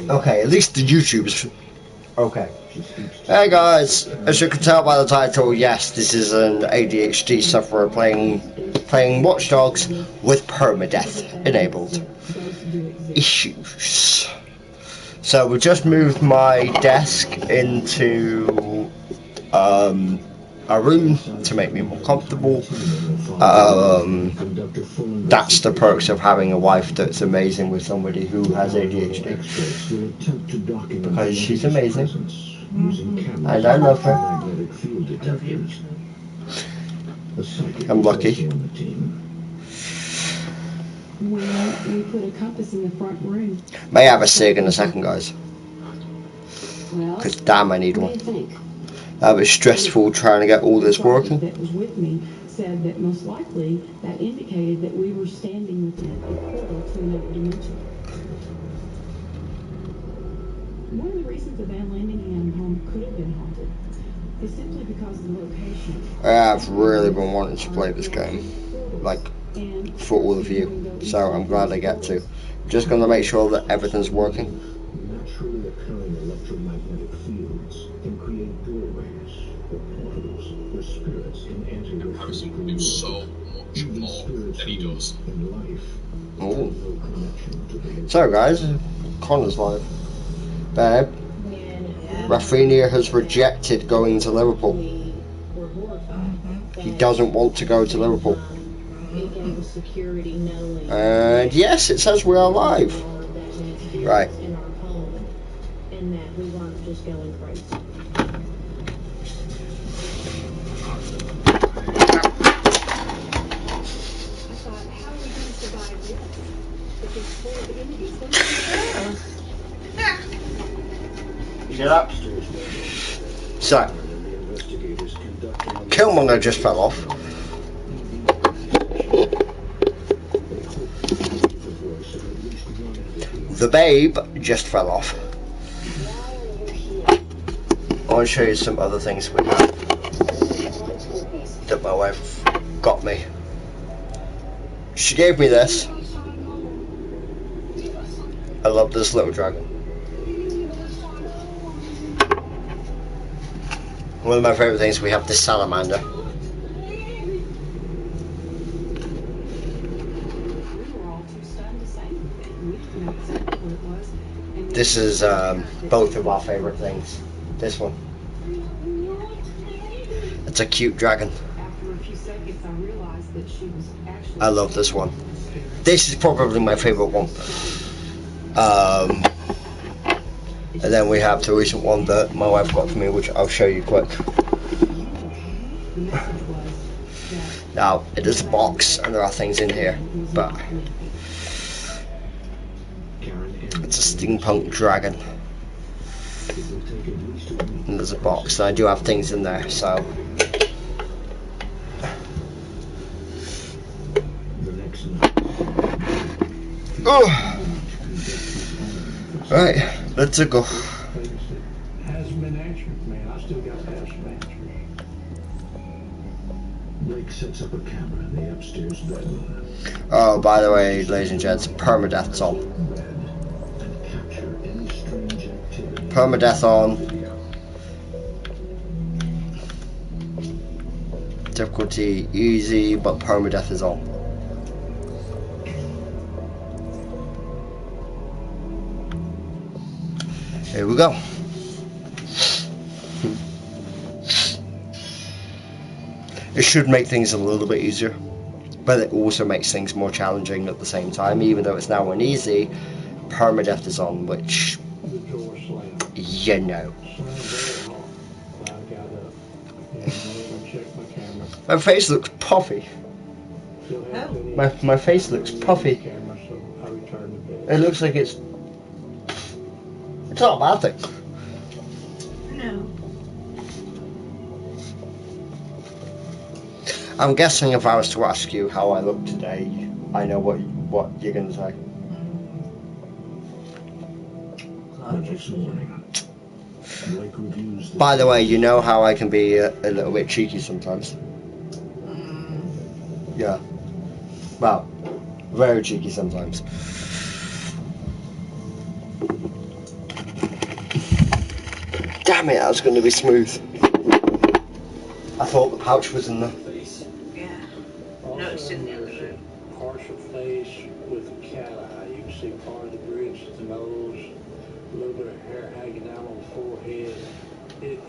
Okay, at least the YouTube's okay. Hey guys, as you can tell by the title, yes, this is an ADHD sufferer playing WatchDogs with permadeath enabled. Issues. So we just moved my desk into a room to make me more comfortable. That's the perks of having a wife that's amazing with somebody who has ADHD, because she's amazing and I love her. I'm lucky. We put a compass in the front room. May have a cig in a second, guys, because damn, I need one. That was stressful trying to get all this working. That was with me said that most likely that indicated that we were standing within a portal to another dimension. One of the reasons the Van Landingham home could have been haunted is simply because of the location. I've really been wanting to play this game, like, for all of you, so I'm glad I get to. Just gonna make sure that everything's working. Naturally occurring electromagnetic fields can create doorways or portals where spirits can enter your physical world. So much more than he does. Oh. So guys, Connor's live. Babe, Rafinha has rejected going to Liverpool. He doesn't want to go to Liverpool. And yes, it says we are live. Right. Get up. So, Killmonger just fell off. The babe just fell off. I want to show you some other things we have that my wife got me. She gave me this. I love this little dragon. One of my favourite things, we have this salamander. This is both of our favourite things. This one. It's a cute dragon. I love this one. This is probably my favourite one. And then we have the recent one that my wife got for me, which I'll show you quick. Now, it is a box and there are things in here, but it's a steampunk dragon. And there's a box, and I do have things in there, so. Oh! Right, let's go. Has been answered, man. I still got past answers. Blake sets up a camera in the upstairs bedroom. Oh, by the way, ladies and gents, permadeath's on. Permadeath on. Difficulty easy, but permadeath is on. Here we go. It should make things a little bit easier, but it also makes things more challenging at the same time. Even though it's now an easy, permadeath is on, which, you know. My face looks puffy. My face looks puffy. It looks like it's not a bad thing. No. I'm guessing if I was to ask you how I look today, I know what you're going to say. By the way, you know how I can be a little bit cheeky sometimes. Yeah. Well, very cheeky sometimes. Damn it, that was going to be smooth. I thought the pouch was in there. Yeah. No, it's in the other room. Partial face with a cat eye. You can see part of the bridge to the nose, a little bit of hair hanging down on the forehead. It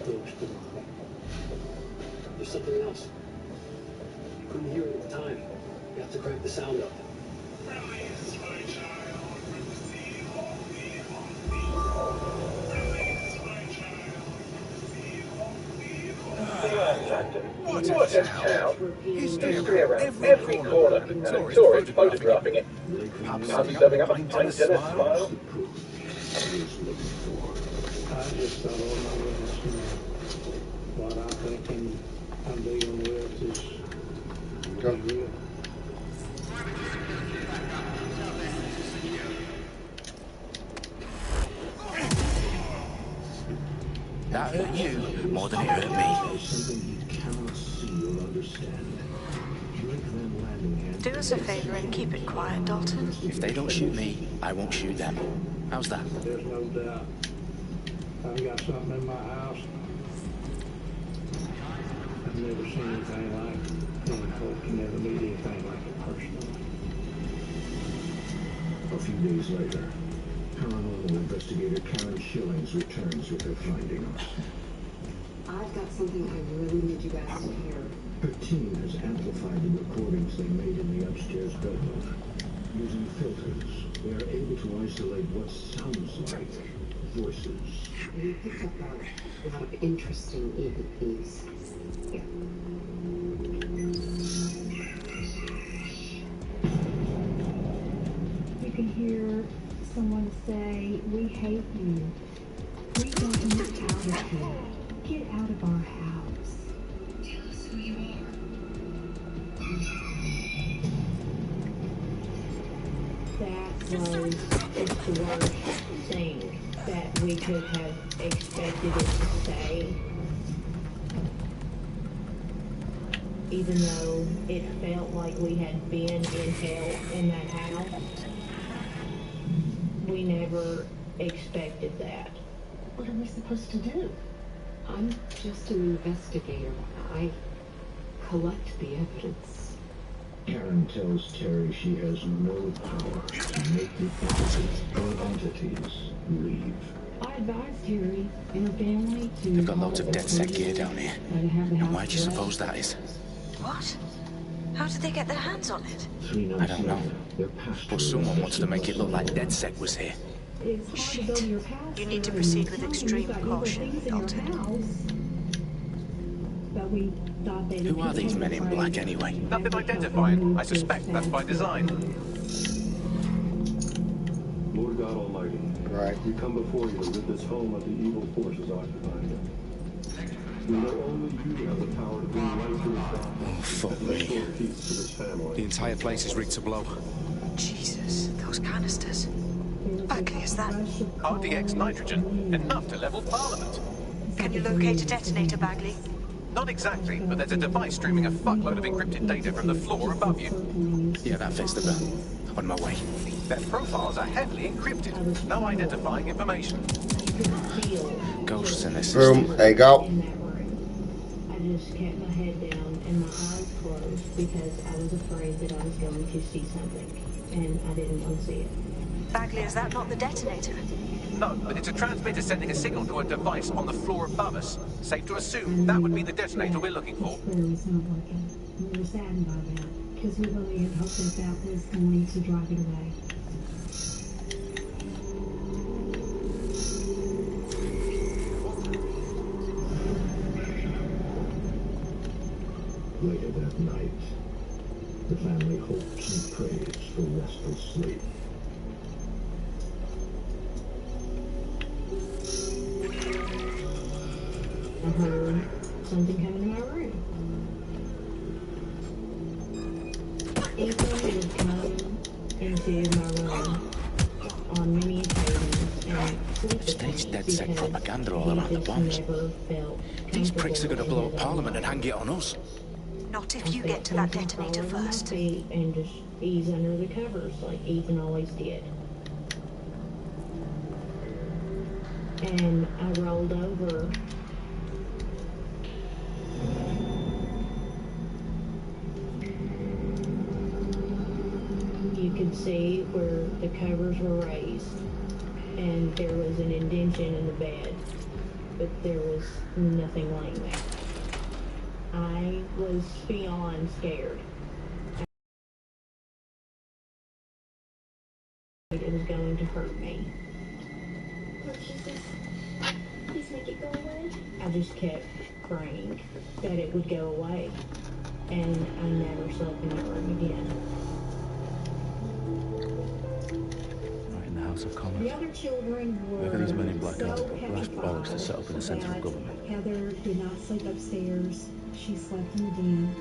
looks demonic. There's something else. You couldn't hear it at the time. You have to crank the sound up. What a hell? History around every corner, and Victoria's photographing it. Pubs serving up a pint and a smile. I just thought all my witnesses, what I'm thinking I'm dealing with is real. That hurt you more than it hurt me. Something you cannot see or understand. Drink that landing hand. Do us a favor and keep it quiet, Dalton. If they don't shoot me, I won't shoot them. How's that? There's no doubt. I've got something in my house. I've never seen anything like it. And hope you never meet anything like it personally. A few days later, paranormal investigator Karen Schillings returns with her findings. I've got something I really need you guys to hear. Her team has amplified the recordings they made in the upstairs bedroom. Using filters, they are able to isolate what sounds like voices. We picked up a lot of interesting EVPs. Here. You can hear someone say, "We hate you. We want you out of here. Get out of our house." Tell us who you are. That was just the worst thing that we could have expected it to say. Even though it felt like we had been in hell in that house, we never expected that. What are we supposed to do? I'm just an investigator. I collect the evidence. Karen tells Terry she has no power to make the entities or entities leave. I advised Terry and her family to... They've got loads of dead set gear down here. And why do you suppose that is? What? How did they get their hands on it? 3 nights I don't know. later, their pastor But someone wants to make it look like DedSec was here. Shit. You need to proceed with extreme caution, Dalton. Who are these men in black anyway? Nothing identifying. I suspect that's by design. Lord God Almighty, Right. we come before you with this home of the evil forces occupying it. We know only you have the power to bring light to this darkness. Oh, fuck and me. restore peace to this family. The entire place is rigged to blow. Jesus, those canisters. Bagley, is that... RDX nitrogen, enough to level Parliament. Can you locate a detonator, Bagley? Not exactly, but there's a device streaming a fuckload of encrypted data from the floor above you. Yeah, that fits the bill. On my way. Their profiles are heavily encrypted. No identifying information. Ghosts in this Boom, system. there you go. In that room. I just kept my head down and my eyes closed because I was afraid that I was going to see something, and I didn't want to see it. Bagley, is that not the detonator? No, but it's a transmitter sending a signal to a device on the floor above us. Safe to assume that would be the detonator we're looking for. It's clearly not working. We were saddened by that because we really had hoped that that was going to drive it away. Later that night, the family hopes and prays for restful sleep. I heard something coming in my room. Ethan would come into my room on many occasions and Staged DedSec propaganda all around the bombs. These pricks are going to blow up Parliament and hang it on us. Not if you get to that detonator first. And just ease under the covers like Ethan always did. and I rolled over. You could see where the covers were raised, and there was an indentation in the bed, but there was nothing laying there. I was beyond scared. It was going to hurt me. Lord Jesus, please make it go away. I just kept praying that it would go away, and I never slept in that room again. Right in the House of Commons. The other children were Look at these men in black so guys got brass bollocks to set up in the centre of government. Heather did not sleep upstairs. She slept in the den.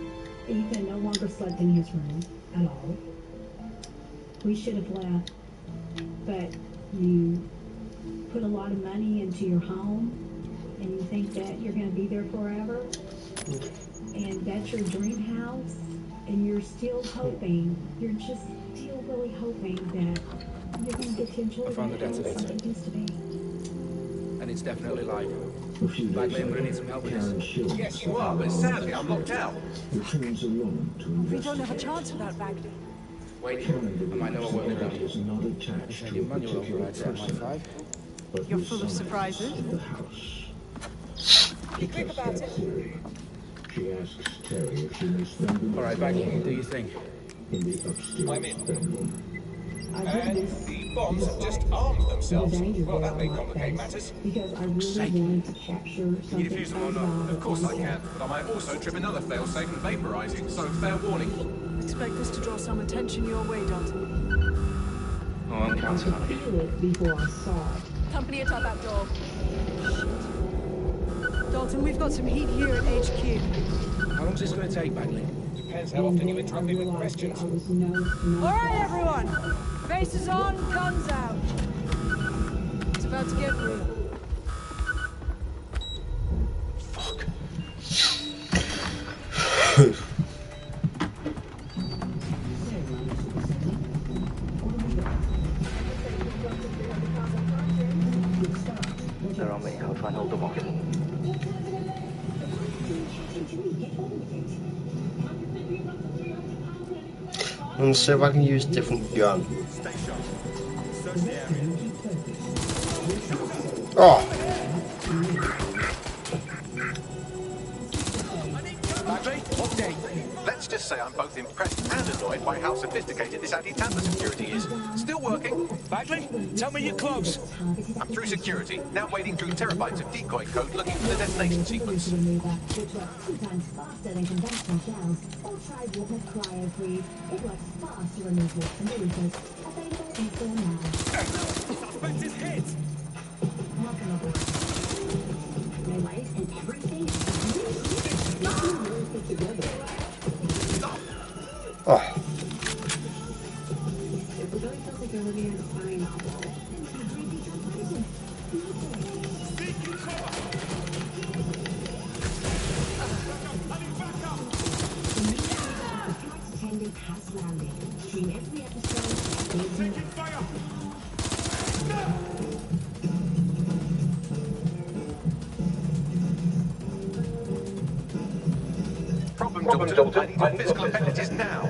Ethan no longer slept in his room at all. We should have left, but you put a lot of money into your home, and you think that you're going to be there forever, and that's your dream house, and you're still hoping, you're just still really hoping that you're going to get to enjoy I found the that house detonator. like it used to be. And it's definitely live. A few days Bagley, I'm later, gonna need some help with Karen this. Shields, Yes, you are, but sadly I'm locked out. returns a woman to We don't have a investigate. chance without Bagley. Wait, Karen I might know believes what the we're body doing. is not attached Your to a manual particular overrides at person, my 5. but You're the full of summons surprises. in the house. Be quick Test about that it. theory. She asks Terry if she may spend the night Alright, Bagley, alone do your thing. in the upstairs I'm in. bedroom. And the bombs have just armed themselves. Well, that may complicate matters. Because I really wanted to capture Can you something defuse them or not? Of course I can, but I might also trip another failsafe and vaporizing, so fair warning. Expect this to draw some attention your way, Dalton. Oh, I'm counting on it. Feel it before I saw it. Company at our back door. Shit. Dalton, we've got some heat here at HQ. How long is this going to take, Bagley? Depends how often you interrupt me with questions. All right, everyone. Faces on, guns out. It's about to get real. Fuck. They're on me. I'll try and hold them off. Let's see if I can use different gun. Oh! Bagley, update. Let's just say I'm both impressed and annoyed by how sophisticated this anti-tamper security is. Still working. Bagley, tell me you're close. I'm through security, now wading through terabytes of decoy code looking for the detonation sequence. Suspect is hit. Oh. Problem, Dalton. I need physical abilities now.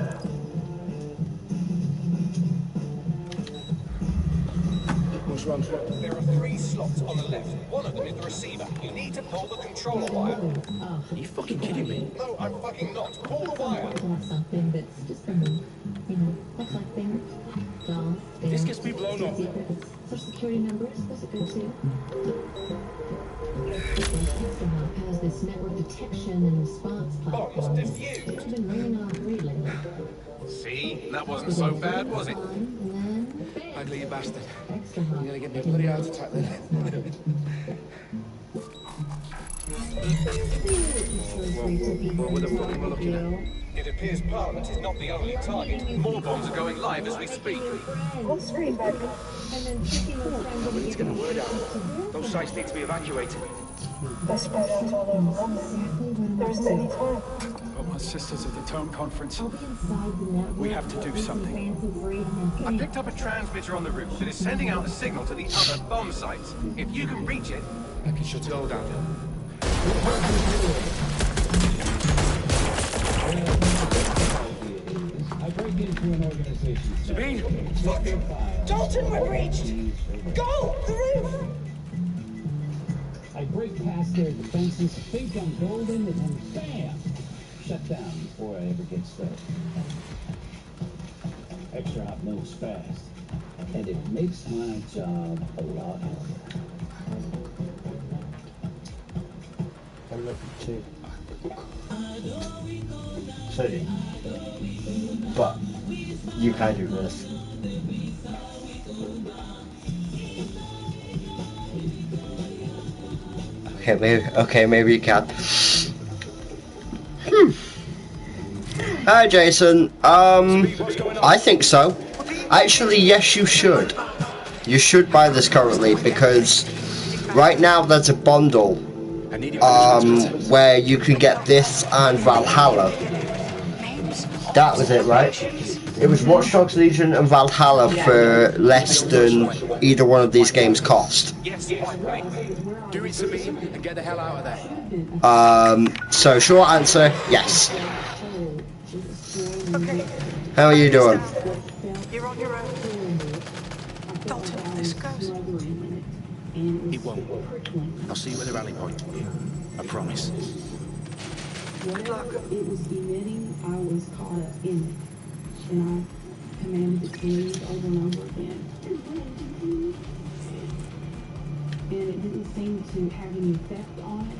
What's wrong? There are 3 slots on the left. One of them is the receiver. You need to pull the controller wire. Are you fucking kidding me? No, I'm fucking not. Pull the wire. Something that's just that's like things. Dolls, If this gets me blown up. Social security numbers, those are good too. Extra has this network detection and response platform. Bombs defused. It's been ringing off lately. See? That wasn't so bad, was it? And then, bam! Bagley, you bastard. Extra You're going to give me a bloody heart attack then. What the fuck am I looking at? It appears Parliament is not the only target. More bombs are going live as we speak. On screen, baby. Nobody's getting the word out. Those sites need to be evacuated. They're spread out all over London. There isn't any time. But my sister's at the town conference. We have to do something. I picked up a transmitter on the roof that is sending out a signal to the other bomb sites. If you can reach it, I can shut it all down. I break into an organization. Sabine! Fuck! Dalton, we're breached! Go! The roof! I break past their defenses, think I'm golden, and then BAM! Shut down before I ever get started. Extra hot moves fast, and it makes my job a lot harder. I'm looking too. Sorry. But you can do this. Maybe you can. Hi, Jason. I think so. Actually, yes, you should. You should buy this currently because right now there's a bundle where you can get this and Valhalla. That was it, right? It was Watch Dogs Legion and Valhalla for less than either one of these games cost. Do it, Sabine, and get the hell out of there. So short answer, yes. How are you doing? You're on your own. Dalton, if this goes. It won't. I'll see you at the rally point. I promise. Good luck. It was emitting, I was caught up in it. And I commanded it to leave over and over again. And it didn't seem to have any effect on it.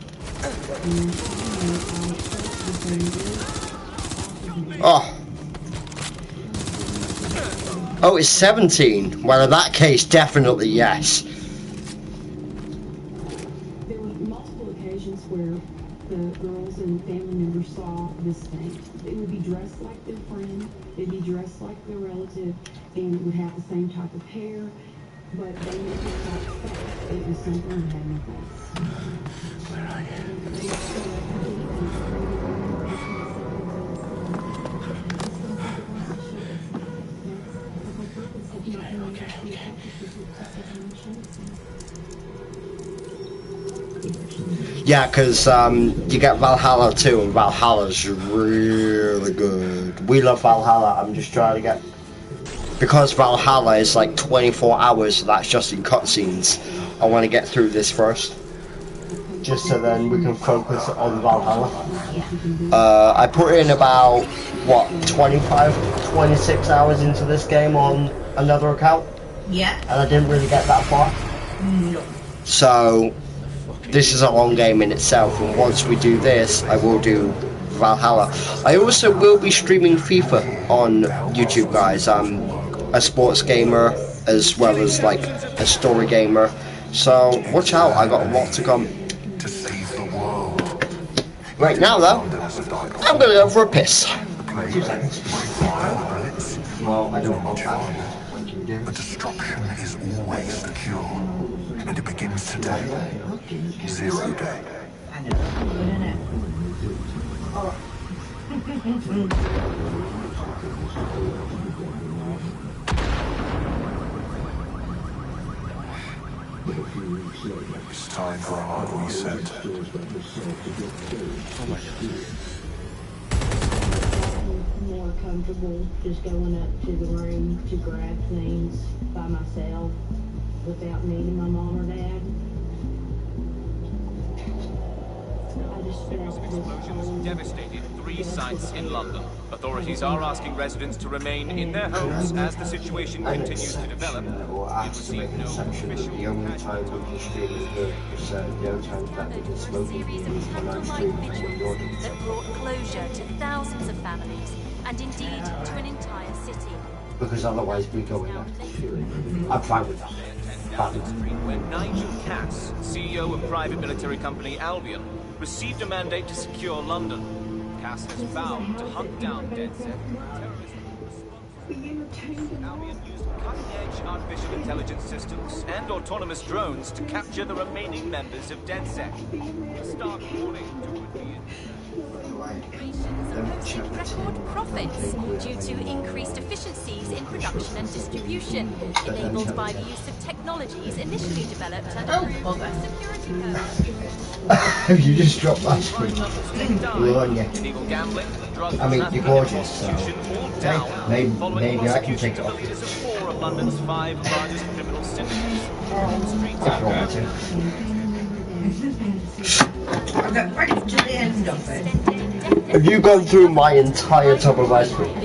Oh, it's 17. Well, in that case, definitely yes. There were multiple occasions where the girls and family members saw this thing. They would be dressed like their friend, they'd be dressed like their relative, and would have the same type of hair, but they never thought face. It was something that had no face. Where are you? Yeah, because you get Valhalla too, and Valhalla's really good. We love Valhalla. I'm just trying to get... Because Valhalla is like 24 hours, so that's just in cutscenes. I want to get through this first. Just so then we can focus on Valhalla. I put in about, what, 25, 26 hours into this game on another account. Yeah. And I didn't really get that far. So... this is a long game in itself, and once we do this, I will do Valhalla. I also will be streaming FIFA on YouTube, guys. I'm a sports gamer as well as like a story gamer, so watch out, I got a lot to come. Right now though, I'm gonna go for a piss. 2 seconds. Well, I don't want that. But destruction is always secure, and it begins today. 0 day. It's time for a hard reset. More comfortable just going up to the room to grab things by myself without needing my mom or dad. A recent explosion has devastated 3 sites in London. Authorities are asking residents to remain in their homes as the situation continues to develop. It received no official The only time we can stream is the only time that we can smoke is when I'm streaming when you're doing that brought closure to thousands of families and indeed to an entire city. because otherwise we go in there. I'm fine with that. When Nigel Cass, CEO of private military company Albion, received a mandate to secure London. CAS has vowed to hunt down DedSec. Albion used cutting-edge artificial intelligence systems and autonomous drones to capture the remaining members of DedSec. A stark warning to would-be record profits due to increased efficiencies in production and distribution, enabled by the use of technologies initially developed under security codes. You just dropped my screen. illegal gambling, drugs, I mean, you're gorgeous, so maybe I can take it off. Leaders of 4 of London's 5 largest criminal syndicates. If you want me I got right to the end of it. Have you gone through my entire top of ice cream?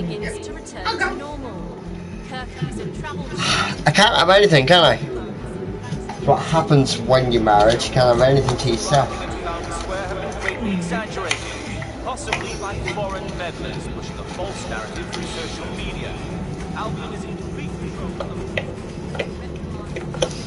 I can't have anything, can I? What happens when you're married? You can't have anything to yourself. Exaggerated, possibly by foreign meddlers pushing a false narrative through social media. Albion is increasingly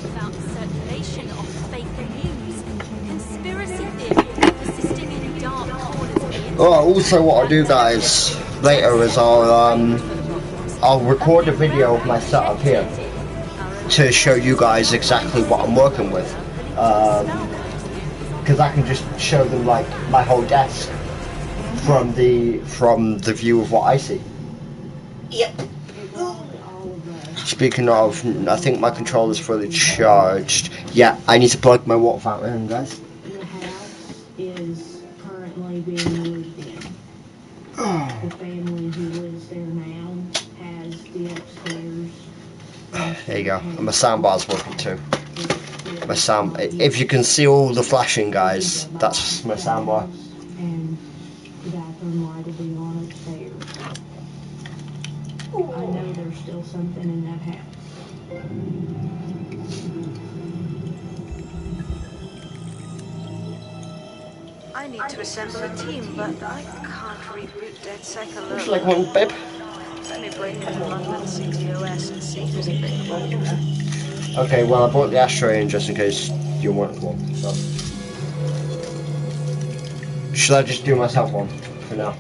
about the circulation of fake news, conspiracy theories persisting in dark corners of the internet. Oh, also what I'll do, guys, later is I'll record a video of my setup here to show you guys exactly what I'm working with. Because I can just show them like my whole desk from the view of what I see. Yep. Speaking of, I think my controller's fully charged. Yeah, I need to plug my water fountain in, guys. The house is currently being lived in. The family who lives there now has the upstairs. There you go. And my soundbar's working too. My sound. If you can see all the flashing, guys, that's my soundbar. And the bathroom light will be on upstairs. I know there's still something in that house. I need to assemble a team, but I can't reboot DedSec alone. Would you like one, babe? Let me break into London CTOS and see who's available. Okay, well I brought the ashtray in just in case you want one. So, should I just do myself one for now?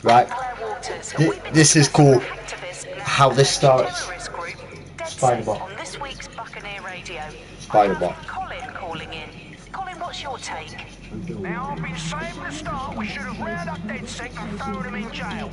Right. This is cool. How this starts. Spiderbot. On this week's Buccaneer Radio. Spiderbot. Colin calling in. Colin, what's your take? Now, I've been saying from the start we should have rounded up DedSec and thrown them in jail.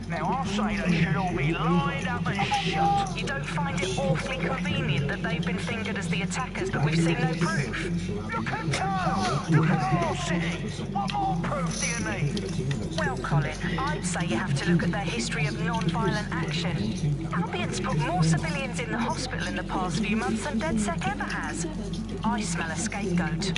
Now, I say they should all be lined up and shot. You don't find it awfully convenient that they've been fingered as the attackers, but we've seen no proof? Look at Town! Look at our city! What more proof do you need? Well, Colin, I'd say you have to look at their history of non-violent action. Albion's put more civilians in the hospital in the past few months than DedSec ever has. I smell a scapegoat.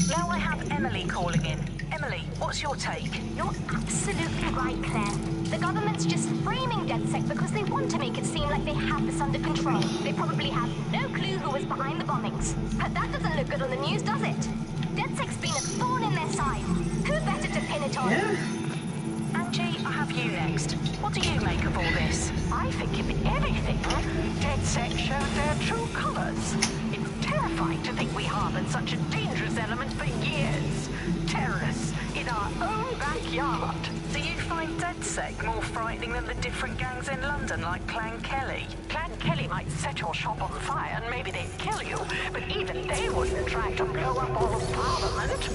Now I have Emily calling in. Emily, what's your take? You're absolutely right, Claire. The government's just framing DedSec because they want to make it seem like they have this under control. They probably have no clue who was behind the bombings. But that doesn't look good on the news, does it? DedSec's been a thorn in their side. Who better to pin it on? Yeah. Angie, I have you next. What do you make of all this? I think if anything, DedSec showed their true colours. It's terrifying to think we harboured such a dangerous element for years. Terrorists in our own backyard. Do you find DedSec more frightening than the different gangs in London, like Clan Kelly? Clan Kelly might set your shop on fire and maybe they'd kill you, but even they wouldn't try to blow up all of Parliament.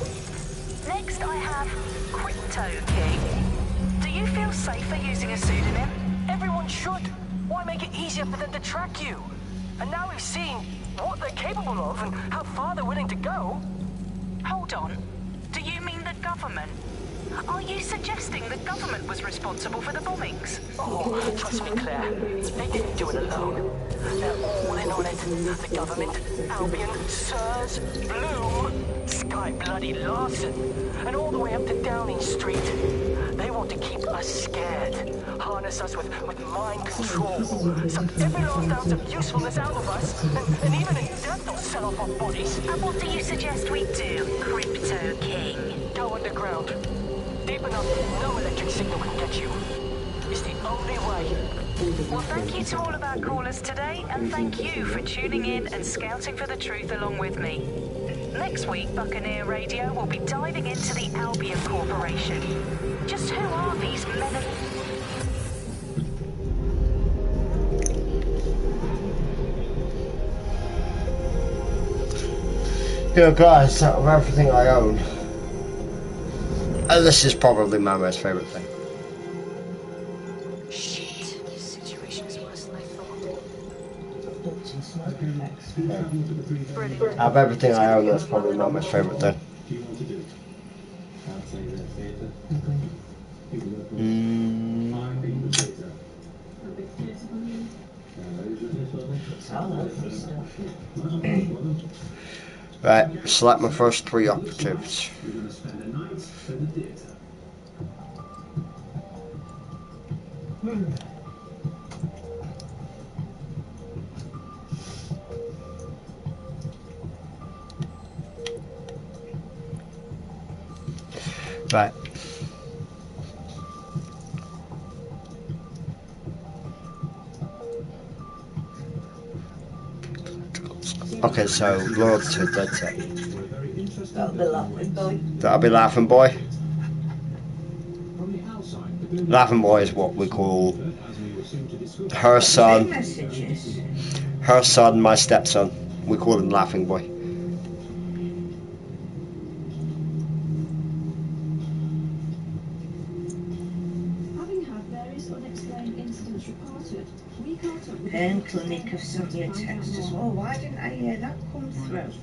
Next I have Crypto King. Do you feel safer using a pseudonym? Everyone should. Why make it easier for them to track you? And now we've seen what they're capable of and how far they're willing to go. Hold on. Do you mean the government? Are you suggesting the government was responsible for the bombings? Oh, trust me, Claire. They didn't do it alone. They're all in on it. The government, Albion, Sirs, Bloom, Sky Bloody Larson, and all the way up to Downing Street. They want to keep us scared, harness us with mind control, suck every last ounce of usefulness out of us, and even in death they'll sell off our bodies. And what do you suggest we do, Crypto King? Go underground. Deep enough, no electric signal can get you. It's the only way. Well, thank you to all of our callers today, and thank you for tuning in and scouting for the truth along with me. Next week, Buccaneer Radio will be diving into the Albion Corporation. Just who are these men of... Yeah, guys, out of everything I own, and this is probably my most favourite thing. Shit, this situation is worse than I thought. Out of everything I own, that's probably my most favourite thing. Right, select my first 3 operatives. Right. Okay, so loyalty to dead set. That'll be Laughing Boy. Laughing Boy is what we call her son, my stepson. We call him Laughing Boy. Pain clinic have sent me a text as well. Why didn't I hear that come through?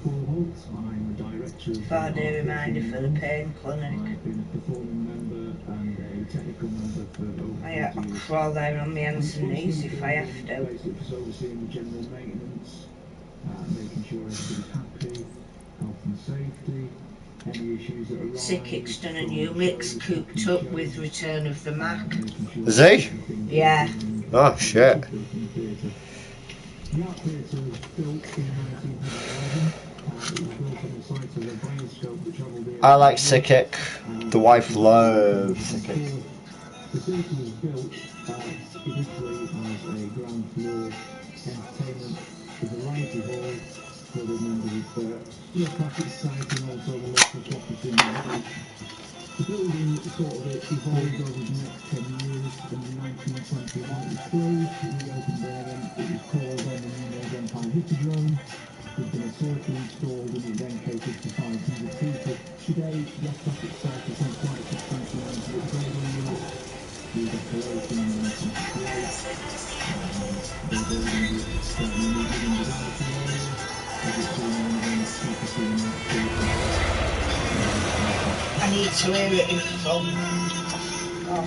Friday reminder for the pain clinic. I'll crawl there on my hands and knees if I have to. Sickic's done a new mix cooped up with Return of the Mac. Is he? Yeah. Oh shit. I like Sickick. The wife loves Sickick. The theatre was built initially as a ground floor entertainment with a variety hall for the members of the Steel Classic Society and also the local shoppers in the village. The building sort of evolved over the next 10 years. In 1921 it was closed, reopened there, and it was called then the New World Empire Hippodrome. There's been a circle installed and it then catered to 500 people. Today, the aesthetic site has been quite substantial into the building unit. The decoration and the great. The building is starting to move in the Dallas area. As it's been on the focusing on I need to hear it in full. Oh.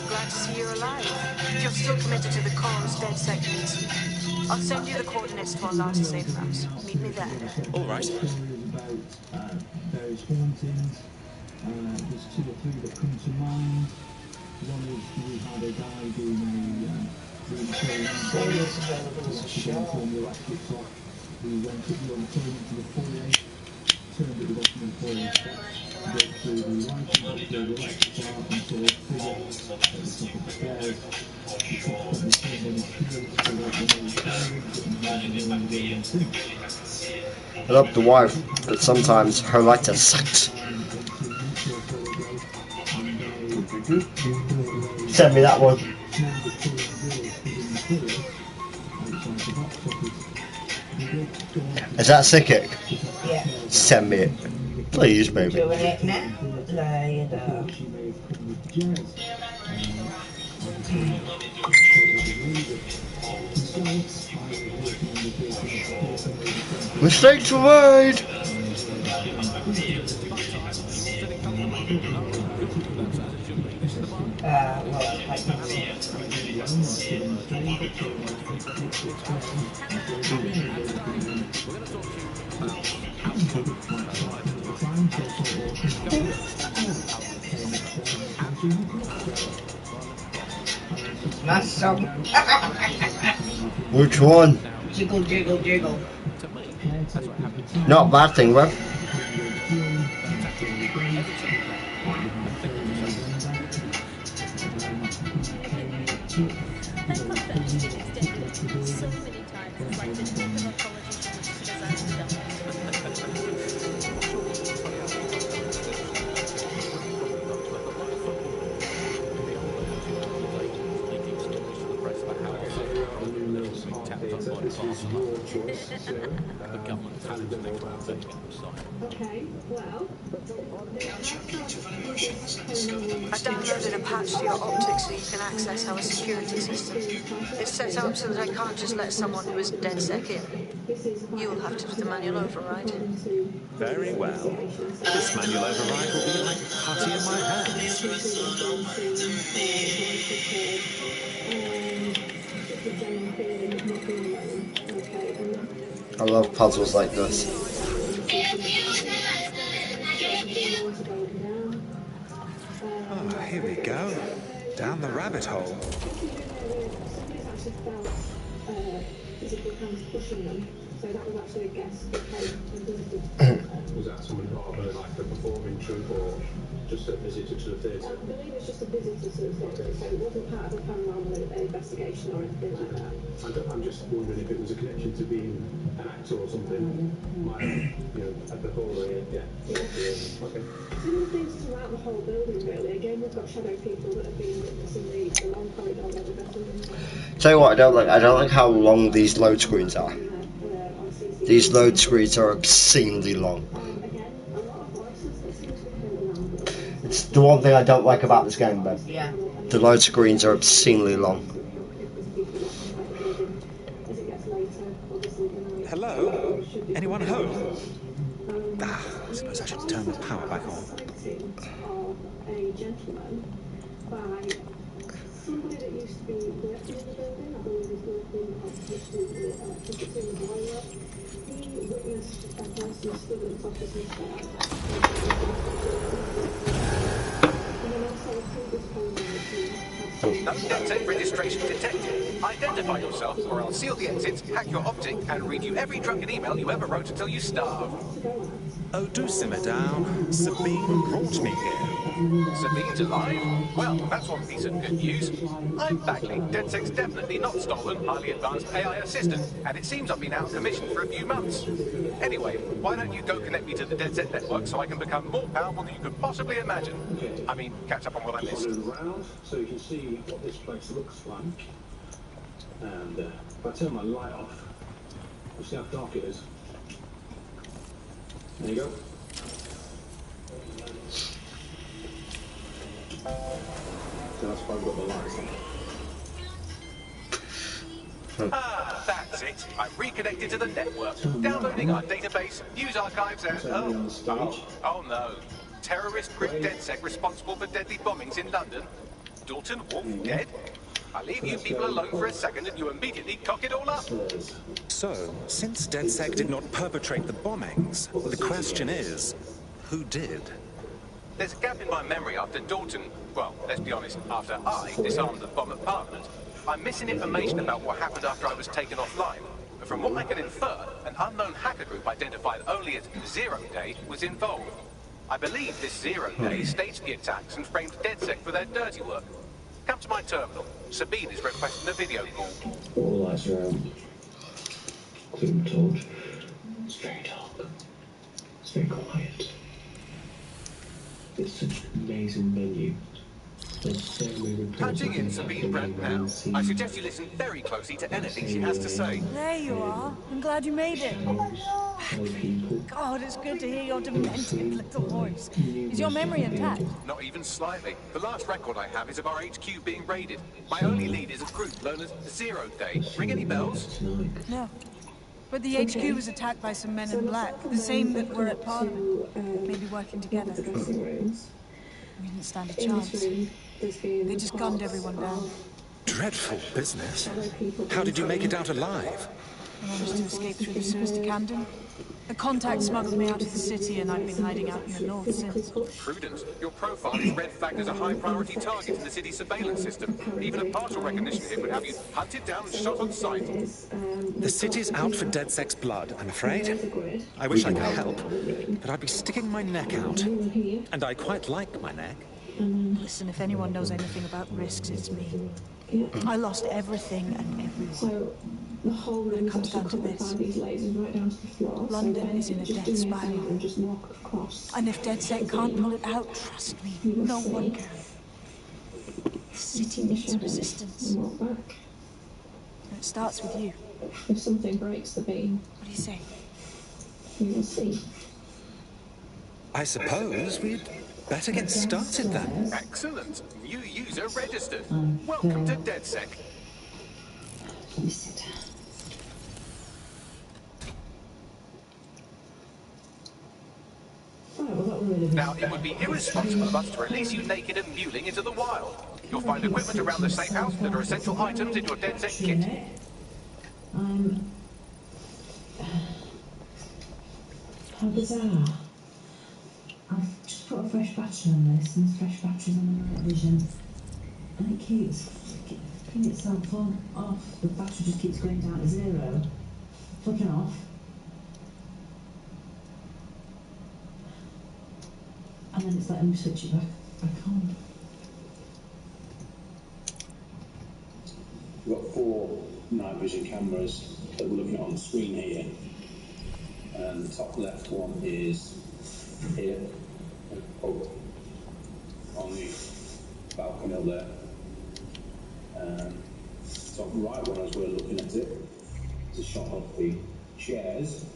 Glad to see you're alive. You're still committed to the cause, dead seconds. I'll send you the coordinates to our last safe house. Meet me there. All right. Stories about various hauntings. There's 2 or 3 that come to mind. One is we had a guy doing a the electrics off. We went up the toilet to the foyer, turned it off in the foyer steps, went through the lighting, where the electrics are, and saw a figure at the top of the stairs. The top of the stairs on his heels, so that when they were I love the wife, but sometimes her lighter sucks. Send me that one. Is that Sickick? Yeah. Send me it. Please, baby. Doing it now? There you go. Mistakes were made! Nice song. Which one? Jiggle, jiggle, jiggle. Not a bad thing, Rev. And confidentially extended so many times it's like the book of apologies in which citizens dump. Okay, well, I downloaded a patch to your optics so you can access our security system. It's set up so that I can't just let someone who isn't DedSec in. You'll have to do the manual override. Very well. This manual override will be like putty in my hands. I love puzzles like this. Oh, here we go. Down the rabbit hole. So that was actually a guest that came and visited. Was that someone part of like the performing troupe or just a visitor to the theatre? I believe it's just a visitor to the theatre, so it wasn't part of a paranormal investigation or anything like that. I'm just wondering if it was a connection to being an actor or something. Like, you know, at the hall, yeah. Okay. Similar things throughout the whole building, really. Again, we've got shadow people that have been witnessing the long corridor where the veterans. Tell you what, I don't like how long these load screens are. These load screens are obscenely long. It's the one thing I don't like about this game, though. Yeah. The load screens are obscenely long. Hello? Anyone home? I suppose I should turn the power back on. A gentleman by somebody that used to be working in the building. I believe he's working on the electricity in the boiler. He witnessed a person stood at the top of his stairs. And then also a previous No DedSec registration detected. Identify yourself, or I'll seal the exits, hack your optic, and read you every drunken email you ever wrote until you starve. Oh, do simmer down. Sabine brought me here. Sabine's alive? Well, that's one piece of good news. I'm backling. DedSec's definitely not stolen, highly advanced AI assistant, and it seems I've been out of commission for a few months. Anyway, why don't you go connect me to the DedSec network so I can become more powerful than you could possibly imagine? I mean, catch up on what I missed. So you can see what this place looks like. And if I turn my light off, you'll see how dark it is. There you go. So that's why I've got the lights on. Ah, that's it. I'm reconnected to the network. Downloading our database, news archives, and oh no. Terrorist group DedSec responsible for deadly bombings in London. Dalton Wolf dead? I leave you people alone for a second and you immediately cock it all up. So, since DedSec did not perpetrate the bombings, the question is, who did? There's a gap in my memory after Dalton, well, let's be honest, after I disarmed the bomb at Parliament. I'm missing information about what happened after I was taken offline. But from what I can infer, an unknown hacker group identified only as Zero Day was involved. I believe this Zero Day staged the attacks and framed DedSec for their dirty work. Come to my terminal. Sabine is requesting a video call. All the lights are out. Including the torch. It's very dark. It's very quiet. It's such an amazing venue. There's so many reports. Patching in Sabine Brent now. I suggest you listen very closely to anything she has to say. There you are. I'm glad you made it. God, it's good to hear your demented little voice. Is your memory intact? Not even slightly. The last record I have is of our HQ being raided. My only lead is a group known as Zero Day. Ring any bells? No. But the HQ was attacked by some men in black, the same that were at Parliament. Maybe working together. We didn't stand a chance. They just gunned everyone down. Dreadful business. How did you make it out alive? I managed to escape through the sewers to Camden. The contact smuggled me out of the city, and I've been hiding out in the north since. Prudence. Your profile is red flagged as a high-priority target in the city's surveillance system. Even a partial recognition hit would have you hunted down and shot on sight. The city's out for DedSec's blood, I'm afraid. I wish I could help, but I'd be sticking my neck out. And I quite like my neck. Listen, if anyone knows anything about risks, it's me. I lost everything and everyone. So the whole room When it comes is down to covered this, by these lasers right down to the floor. London so is in a just death do me spiral. favour and just walk across. And if DedSec can't pull it out, trust me, no one can. The city needs resistance. And walk back. And it starts with you. If something breaks the beam, What do you say? we will see. I suppose we'd better get started then. Excellent. New user registered. Welcome to DedSec. Let me sit down. Now, it would be irresponsible of us to release you naked and mewling into the wild. You'll find equipment around the safe house that are essential items in your DedSec kit. How bizarre. I've just put a fresh battery on this, and there's fresh batteries on the night vision, and it keeps flicking itself on, off. The battery just keeps going down to 0, flicking off. And then it's letting me switch it back on. We've got 4 night vision cameras that we're looking at on the screen here. And the top left one is here, on the balcony up there. Top right one, as we're looking at it, is a shot of the chairs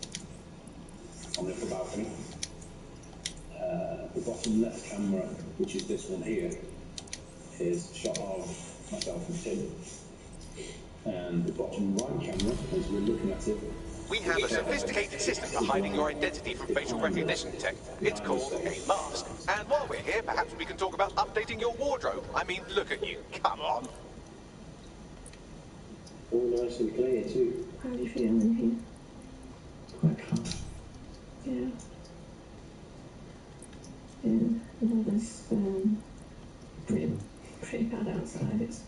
on the upper balcony. The bottom left camera, which is this one here, is a shot of myself and Tim. And the bottom right camera, as we're looking at it, We have a sophisticated system for hiding your identity from facial recognition tech. It's called a mask. And while we're here, perhaps we can talk about updating your wardrobe. I mean, look at you. Come on. all nice and clear too. How do you feel in here? Quite calm. Yeah. The weather's pretty bad outside. It's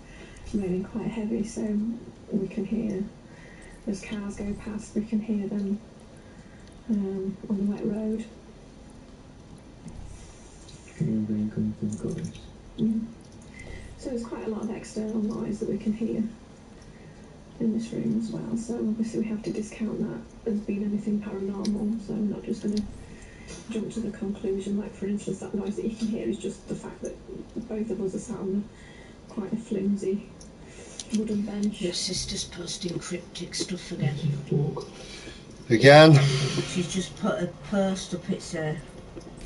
raining quite heavy, so we can hear, as cars go past, we can hear them on the wet road. Can you hear rain coming from the gutters? So there's quite a lot of external noise that we can hear in this room as well. So obviously we have to discount that as being anything paranormal. So we're not just going to jump to the conclusion, like for instance that noise that you can hear is just the fact that both of us are sat on quite a flimsy wooden bench. Your sister's posting cryptic stuff again. Again? She's just put a post up, it's a...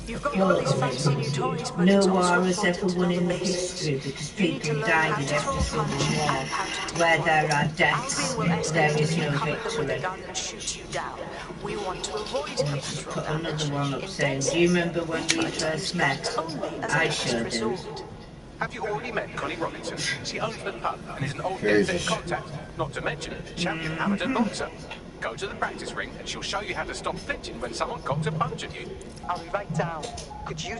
You've got all these fancy new toys, but no it's war also has ever important won to in the know the basics. history because You need to people learn died how in to every throw a single punch war. and how to take Where cover. there are deaths, Albion will there escalate is if you no come at them with a victory. gun and shoot you down. We want to avoid collateral Put damage. another one up In saying, DedSec, do you remember when we try to first use met? guns only as a I last sure do. resort. Have you already met Connie Robinson? She owns the pub and is an old Jesus. DedSec contact, not to mention champion amateur boxer. Go to the practice ring and she'll show you how to stop flinching when someone cocks a punch at you. I'll be right down. Could you...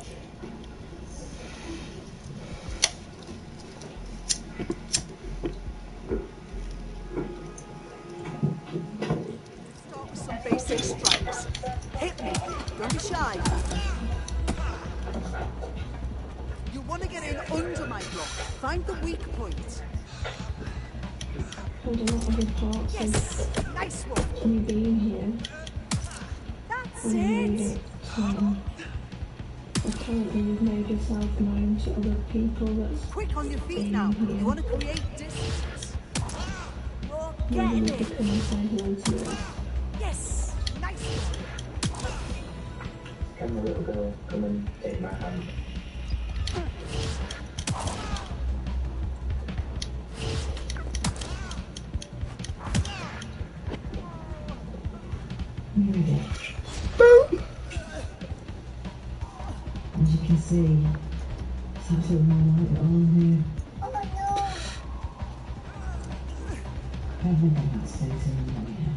Stop some basic strikes. Hit me. Don't be shy. You want to get in under my block. Find the weak point. There's a lot of reports Yes. Nice one. of you being here. That's And you made it. it. Apparently you've made yourself known to other people that's Quick on your feet now. You want to create distance. You're maybe getting we could it. come and say hello to us. Yes. Nice one. Can the little girl come and take my hand? Boom! As you can see, it's absolutely no light at all in here. Everything that stays in the light now.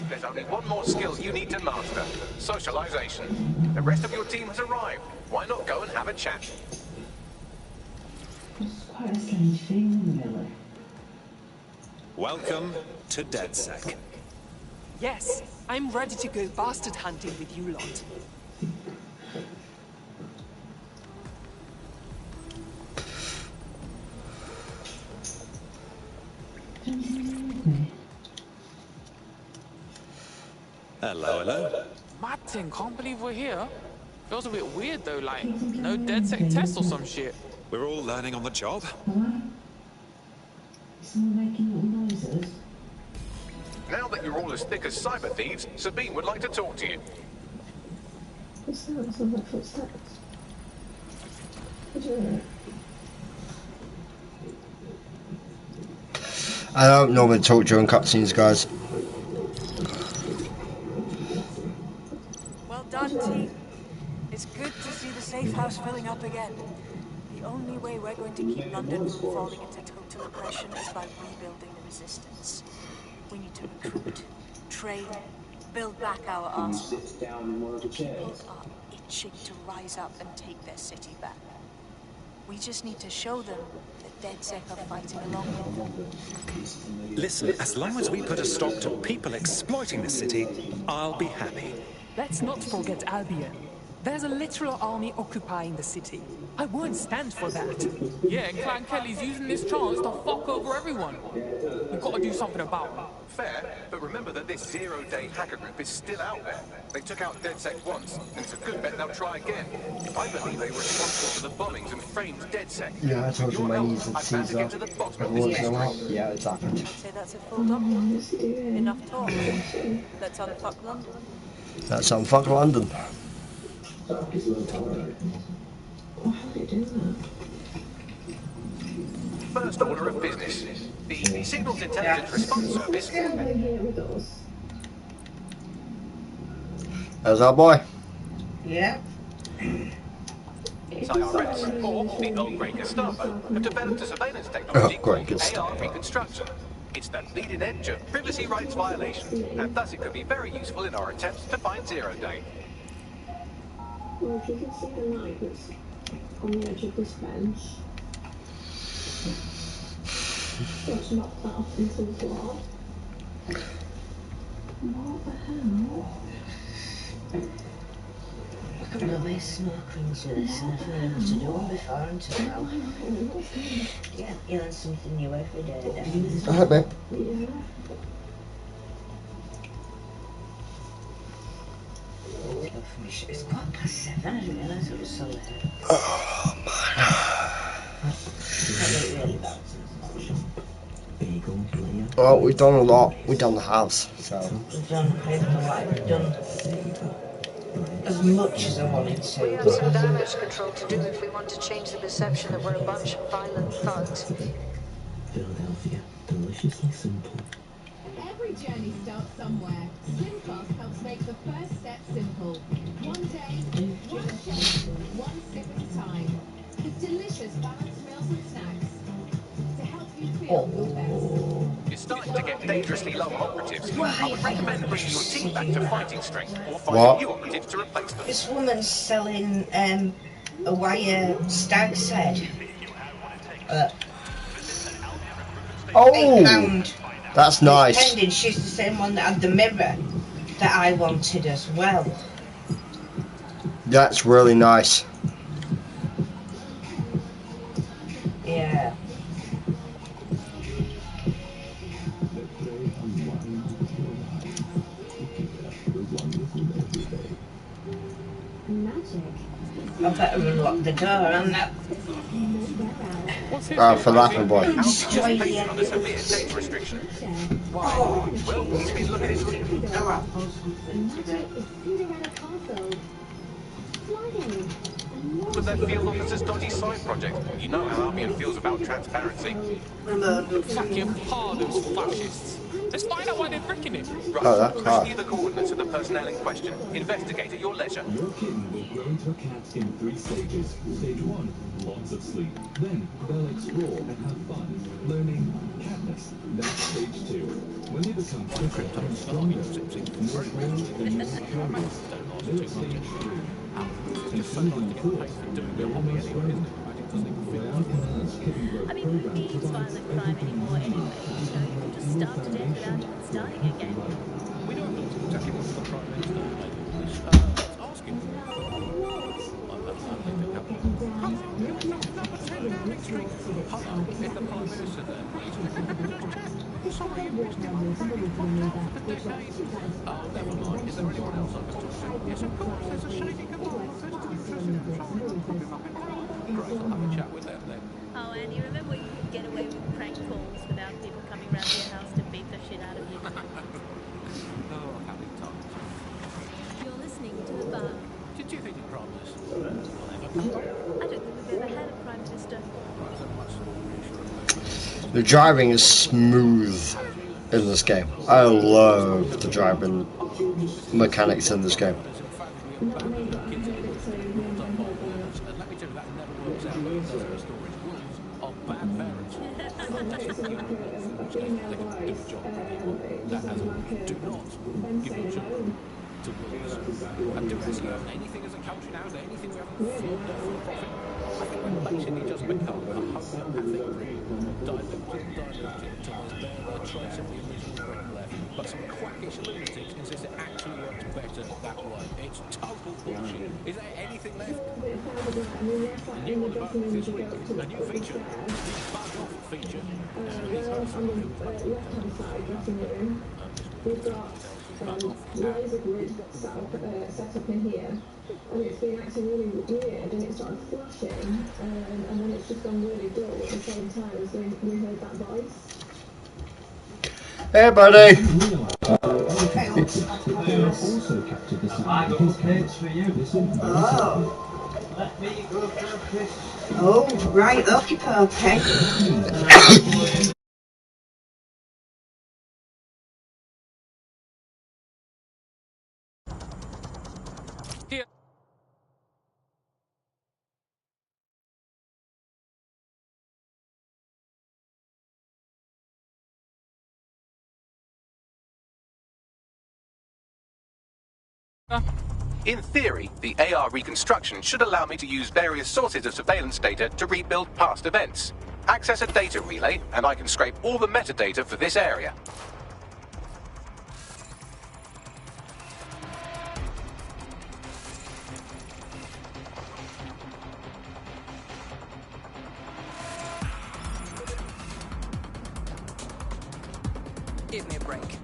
There's only one more skill you need to master. Socialization. The rest of your team has arrived. Why not go and have a chat? It's quite a strange feeling, really. Welcome to DedSec. Yes, I'm ready to go bastard hunting with you lot. Hello, hello. Martin, can't believe we're here. Feels a bit weird though, like no DedSec test or some shit. We're all learning on the job. Someone making little noises. Now that you're all as thick as cyber thieves, Sabine would like to talk to you. What's that? It's not like footsteps. What is it? I don't normally talk during cutscenes, guys. Well done, team. It's good to see the safe house filling up again. The only way we're going to keep London from falling into total oppression is by rebuilding the resistance. We need to recruit, train, build back our arsenal. People are itching to rise up and take their city back. We just need to show them that DedSec are fighting along with them. Listen, as long as we put a stop to people exploiting the city, I'll be happy. Let's not forget Albion. There's a literal army occupying the city. I won't stand for that. Yeah, Clan Kelly's using this chance to fuck over everyone. We've got to do something about it. Fair, but remember that this zero-day hacker group is still out there. They took out DedSec once, and it's a good bet they'll try again. I believe they were responsible for the bombings and framed DedSec. Yeah, I told you my knees and Caesar. Everyone's going out. Yeah, it's happened. I'd say that's a full document. Enough talk. Let's unfuck London. That's unfuck London. First order of business. The Signals Intelligence Response Service. There's our boy. Yeah. IRS, or the old Grey Gestapo, have developed a surveillance technology called AR Reconstruction. It's the leading edge of privacy rights violations, and thus it could be very useful in our attempts to find Zero Day. Well, if you can see the light that's on the edge of this bench, let's knock that off into the floor. What the hell? I couldn't have made snorkelings with this, and I've been able to do one before until now. Yeah, you learn something new every day. Alright, babe. Yeah. It's 7:15. I didn't realise it was so late. Oh, man. Well, we've done a lot. We've done the house, so. We've done as much as I wanted to. We have some damage control to do if we want to change the perception that we're a bunch of violent thugs. Philadelphia, deliciously simple. Every journey starts somewhere. SlimFast helps make the first step simple. One day, one shot, one sip at a time. With delicious balanced meals and snacks to help you feel your best. You're starting to get dangerously low on operatives. I would recommend bringing your team back to fighting strength, or finding new operatives to replace them. This woman's selling a wire stag's head. Oh! That's nice. Pending, she's the same one that had the mirror that I wanted as well. That's really nice. Yeah. I better unlock the door and that. For laughing boy. Destroy the data restriction. Why? Well, he's been looking into But that field officer's dodgy side project. You know how Albion feels about transparency. Fucking those fascists. Let's find out why they're bricking it. Right. Oh, that's hard. Receive the coordinates of the personnel in question. Investigate at your leisure. Your kitten will grow into a cat in 3 stages. Stage 1, lots of sleep. Then they'll explore and have fun, learning catness. That's stage 2. When they become quicker and stronger, more bold and more curious. Then stage 3. And soon 4, they're almost grown. I mean, who needs violent crime anymore anyway? You know, you can just starve to death without even starting again. We don't know exactly what the Prime Minister made of all this. Let's ask him. Hello, can we talk to number 10 Downing Street? Hello, is the Prime Minister there, please? Just check. Sorry, you missed him. I'm afraid he's dropped off for the decade. Oh, never mind. Is there anyone else I can talk to? Yes, of course. There's a shady cabal of vested interested in trying to prop him up in power. Great, I'll have a chat with them then. Oh, and you remember when you could get away with prank calls without people coming round to your house to beat the shit out of you? Oh, happy times. You're listening to The Bar. Did you think you'd Prime Minister? I don't think we've ever had a Prime Minister. The driving is smooth in this game. I love the driving mechanics in this game. And do we have anything as a country now? Is there anything we haven't flogged there for profit? I think we've basically just become a homeopathic breed, diluted until there's bare trace of the original brain left. But some quackish lunatics insist it actually works better that way. It's total bullshit. Is there anything left? A new one about this week. A new feature. The bug off feature. These left-hand side dressing room. We've got laser grid set up in here, and it's been acting really weird, and it started flashing, and then it's just gone really dull at the same time as we heard that voice. Hey, buddy. Let me go through Chris. Oh, right, okay. Here. In theory, the AR reconstruction should allow me to use various sources of surveillance data to rebuild past events. Access a data relay, and I can scrape all the metadata for this area. Give me a break.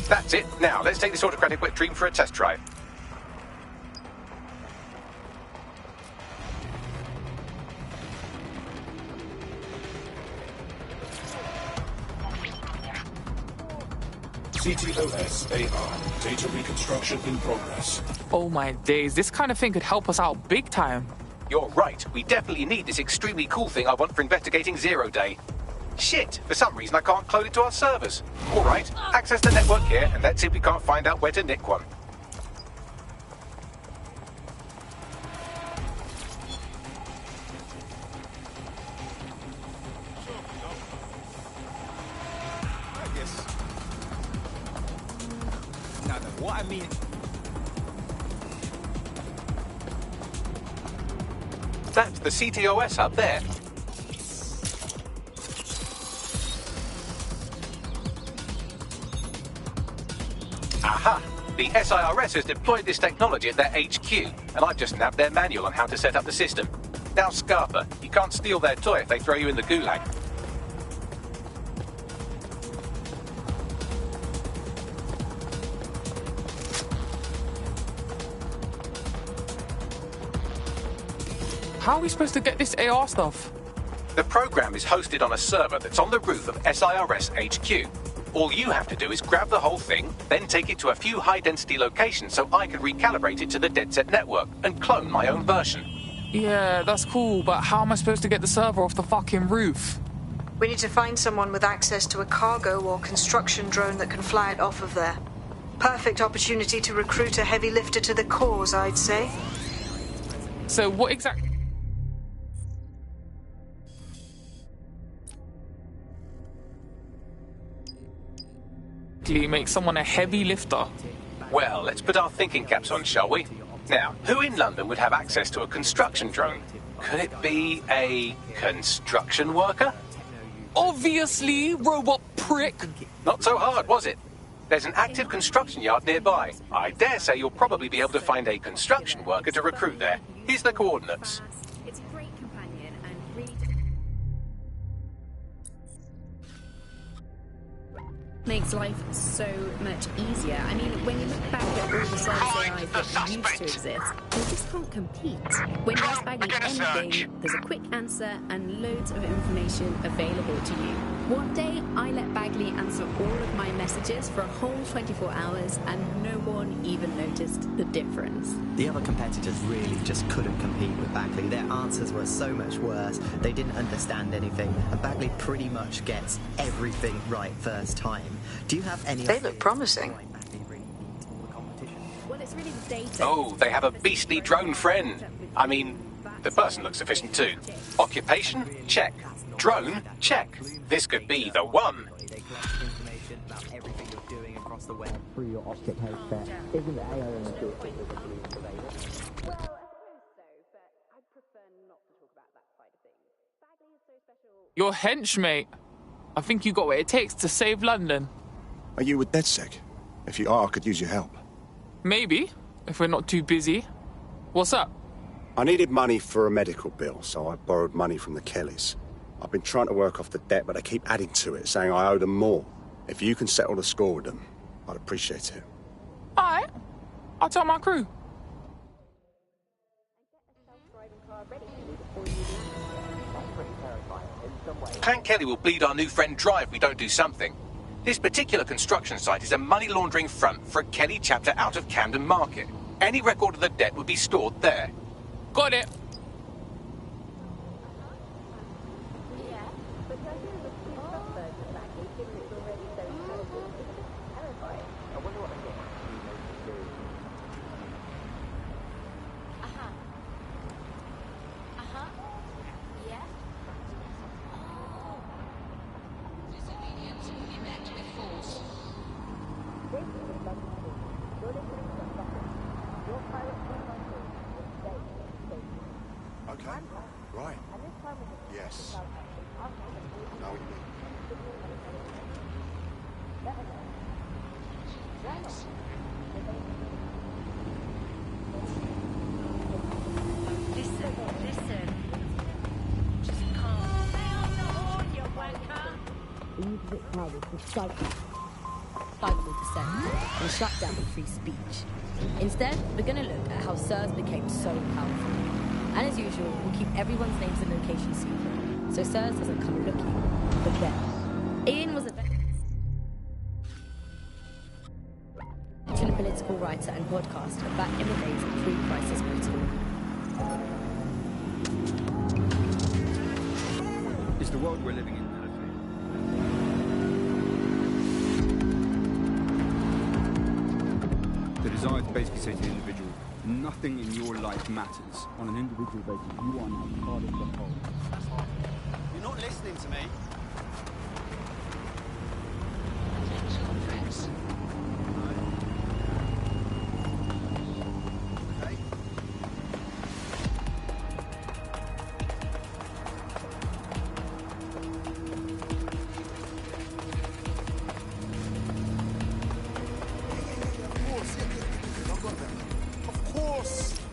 That's it. Now, let's take this autocratic wet dream for a test drive. CTOS AR. Data reconstruction in progress. Oh my days, this kind of thing could help us out big time. You're right. We definitely need this extremely cool thing I want for investigating Zero Day. Shit, for some reason I can't clone it to our servers. Alright, access the network here, and let's see if we can't find out where to nick one. I guess. No, what I mean... That's the CTOS up there. Aha! The SIRS has deployed this technology at their HQ, and I've just nabbed their manual on how to set up the system. Now, Scarpa, you can't steal their toy if they throw you in the gulag. How are we supposed to get this AR stuff? The program is hosted on a server that's on the roof of SIRS HQ. All you have to do is grab the whole thing, then take it to a few high-density locations so I can recalibrate it to the DedSec network and clone my own version. Yeah, that's cool, but how am I supposed to get the server off the fucking roof? We need to find someone with access to a cargo or construction drone that can fly it off of there. Perfect opportunity to recruit a heavy lifter to the cause, I'd say. So what exactly makes someone a heavy lifter? Well, let's put our thinking caps on, shall we? Now, who in London would have access to a construction drone? Could it be a construction worker? Obviously, robot prick. Not so hard, was it? There's an active construction yard nearby. I dare say you'll probably be able to find a construction worker to recruit there. Here's the coordinates. It's a great companion and really makes life so much easier. I mean, when you look back at all the service AIs that used to exist, they just can't compete. When you ask Bagley anything, there's a quick answer and loads of information available to you. One day, I let Bagley answer all of my messages for a whole 24 hours, and no one even noticed the difference. The other competitors really just couldn't compete with Bagley. Their answers were so much worse. They didn't understand anything, and Bagley pretty much gets everything right first time. Do you have any? They look promising. Well, it's really the data. Oh, they have a beastly drone friend. I mean, the person looks efficient too. Occupation? Check. Drone? Check. This could be the one. Information about everything you're doing across the web through your object headset. Isn't the AI in the available? Well, I suppose so, but I'd prefer not to talk about that side of things. Bagley is so special. Your henchmate. I think you got what it takes to save London. Are you with DedSec? If you are, I could use your help. Maybe, if we're not too busy. What's up? I needed money for a medical bill, so I borrowed money from the Kellys. I've been trying to work off the debt, but they keep adding to it, saying I owe them more. If you can settle the score with them, I'd appreciate it. Alright, I'll tell my crew. Hank Kelly will bleed our new friend dry if we don't do something. This particular construction site is a money laundering front for a Kelly chapter out of Camden Market. Any record of the debt would be stored there. Got it. Okay, right. Yes. Know what you mean. Listen. Just calm down, you wanker. The use of its powers to stifle dissent and shut down free speech. Instead, we're going to look at how SIRS became so powerful. And as usual, we'll keep everyone's names and locations secret, so SIRS doesn't come looking for them. Ian was a political writer and podcaster back in the days of pre-crisis Britain. Is the world we're living in perfect? The desire to basically say to the individual, nothing in your life matters. On an individual basis, you are not part of the whole. You're not listening to me.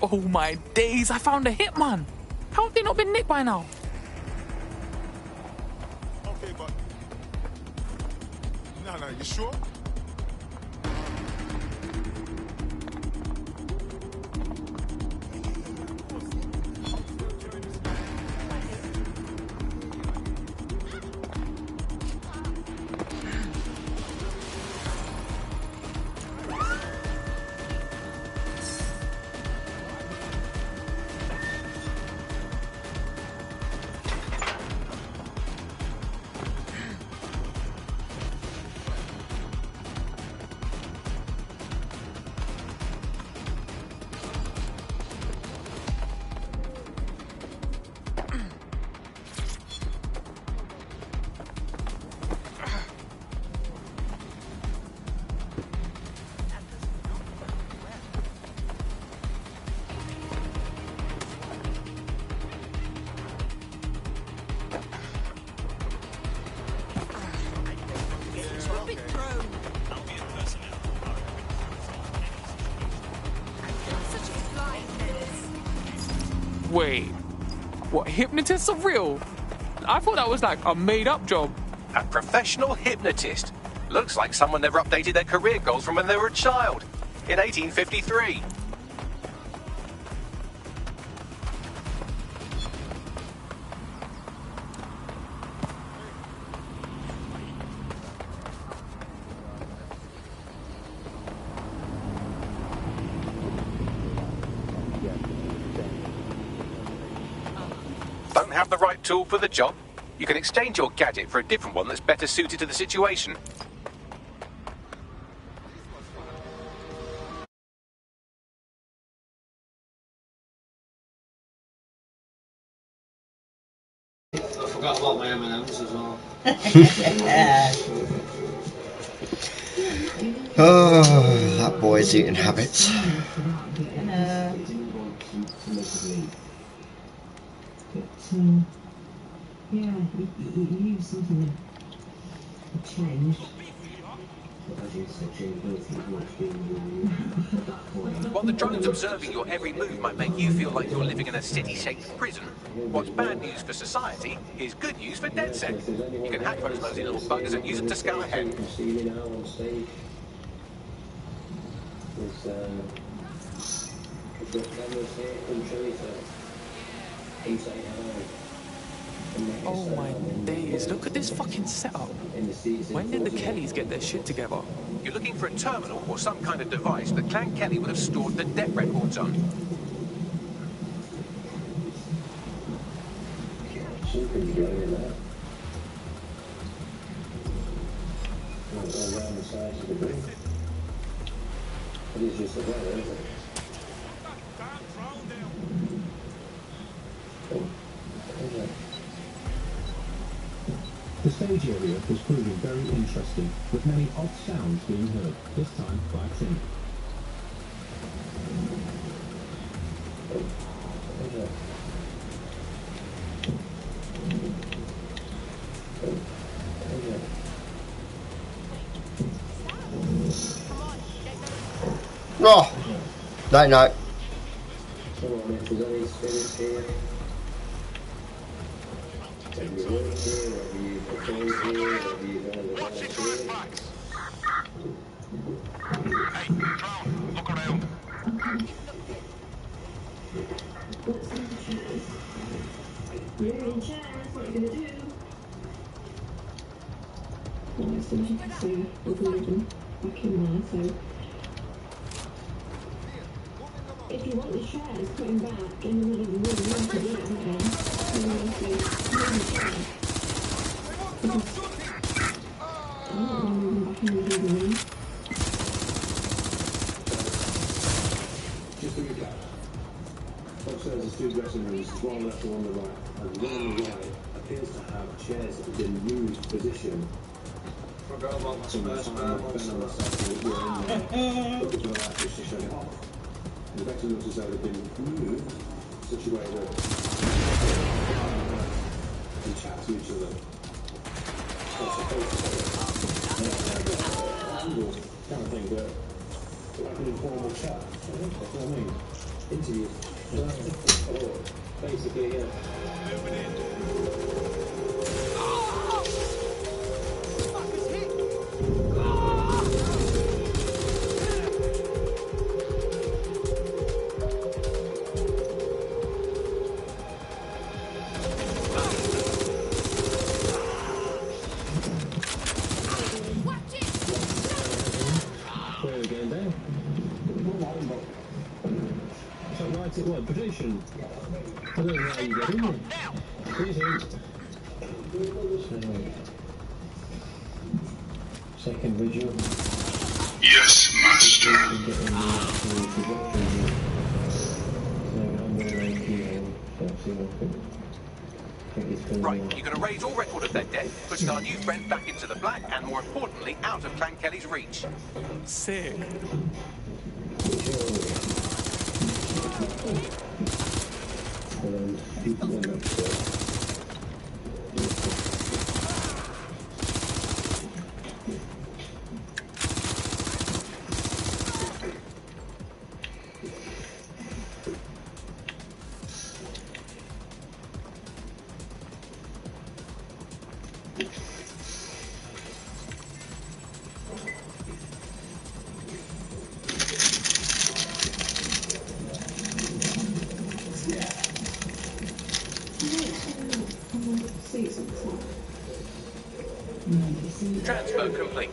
Oh my days, I found a hitman. How have they not been nicked by now? Okay, but... No, you sure? Wait, what, hypnotists are real? I thought that was like a made-up job. A professional hypnotist. Looks like someone never updated their career goals from when they were a child. In 1853. Don't have the right tool for the job? You can exchange your gadget for a different one that's better suited to the situation. I forgot about my M&Ms as well. Oh, that boy's eating habits. Yeah, you something that changed. While the drones observing your every move might make you feel like you're living in a city-shaped prison, what's bad news for society is good news for DedSec. You can hack those nosy little buggers and use them to scout ahead. Oh my days, look at this fucking setup. When did the Kellys get their shit together? You're looking for a terminal or some kind of device that Clan Kelly would have stored the debt records on. The stage area was proving very interesting, with many odd sounds being heard, this time by Tim. Oh! Night night. You're in charge, what are you gonna do? Well, as soon as you can see, we're moving back in there, so... If you want the chairs putting back in the middle of the room, you have to do it again. You have to move the chairs. Because I'm not going to move them back in the middle of the room. Just to recap, upstairs there's two dressing rooms, one left and one on the right, and the one on the right appears to have chairs that have been moved position. Forgot about my From the space time that Ben and myself were in there, looking to the light just to shut it off. And the better looks as though they've been moved in such a way that they chat to each other. Not supposed to angle kind of thing, but like an informal chat. That's what I mean. Interviews. Basically, yeah. It was position. I don't know how you get in there. Second visual. Yes, master. Right, you can erase all record of their debt, putting our new friend back into the black and, more importantly, out of Clan Kelly's reach. Sick. Transfer complete.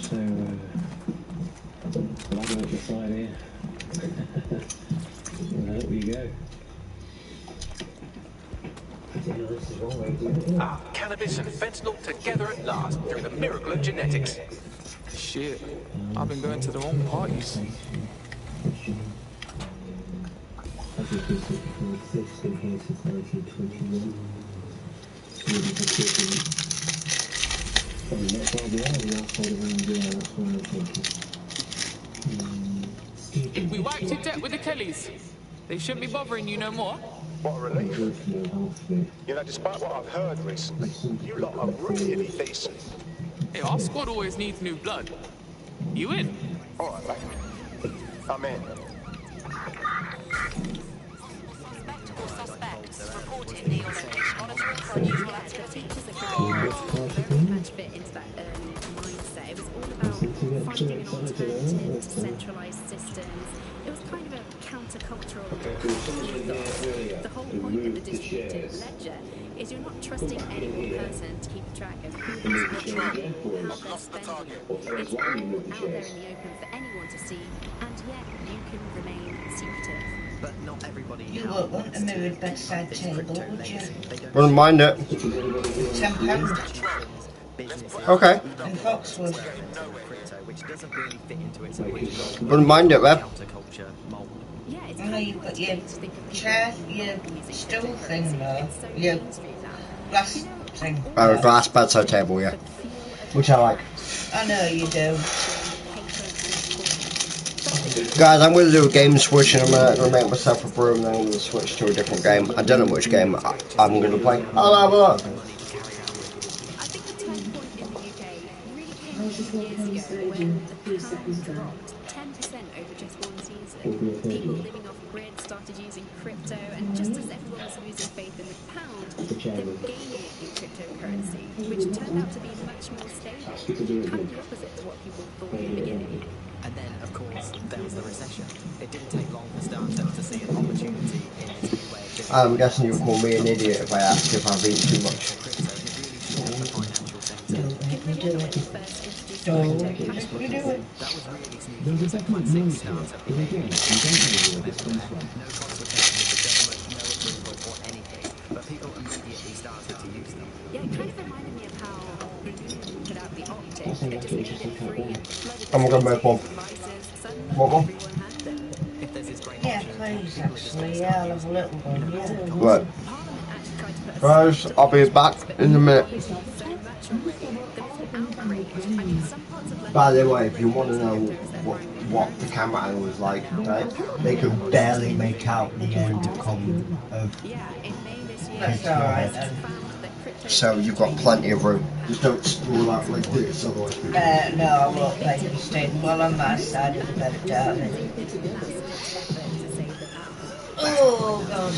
So, ladder up the side here. Well, up you go. Cannabis and fentanyl together at last through the miracle of genetics. Shit, I've been going to the wrong parties. As you can see, it's been here since 1921. Probably not far behind the outside of India, that's what I'm thinking. We wiped your debt with the Kellys. They shouldn't be bothering you no more. What a relief. You know, despite what I've heard recently, you lot are really decent. Hey, our squad always needs new blood. You in? All right, mate. I'm in. Suspects reported near your location, monitoring for unusual activity. Which part of Very much fit into that early mindset. It was all about finding an alternative to centralised systems. It was kind of a countercultural ethos. The whole point of the distributed ledger is you're not trusting any one person to keep track of who has what they how they're spending it. It's all out there in the open for anyone to see, and yet you can remain secretive. But not everybody You won't want a mirrored bedside table, would you? Wouldn't mind it. £10. Okay. In Foxwood. Wouldn't mind it, Web. I know you've got your chair, your stool thing though, your glass thing. A glass bedside table, yeah. Which I like. I know you do. Guys, I'm going to do a game switch and I'm going to make myself a brew and then I'm going to switch to a different game. I don't know which game I'm going to play. I'll have a look. Over just one season. People living off grid started using crypto, and just as everyone was losing faith in the pound, they were gaining it in cryptocurrency, which turned out to be much more stable, kind of the opposite to what people thought in the beginning. And then, of course, there was the recession. It didn't take long for startups to see an opportunity in this new way of business. I'm guessing you'll call me an idiot if I ask if I've eaten too much. But people immediately started to use them. Yeah, it kind of reminded me of how Blue put out the optic. It just made it free and flooded I'm going to make one. What one? Yeah, please, actually, yeah, I'll have a little one, yeah. Right. Guys, I'll be back in a minute. By the way, if you want to know what the camera angle was like, right, they could barely make out the end of That's alright then. so you've got plenty of room. Just don't sprawl out like this, otherwise we No, I won't make a mistake. Well, on my side of the bed, darling. Oh, God.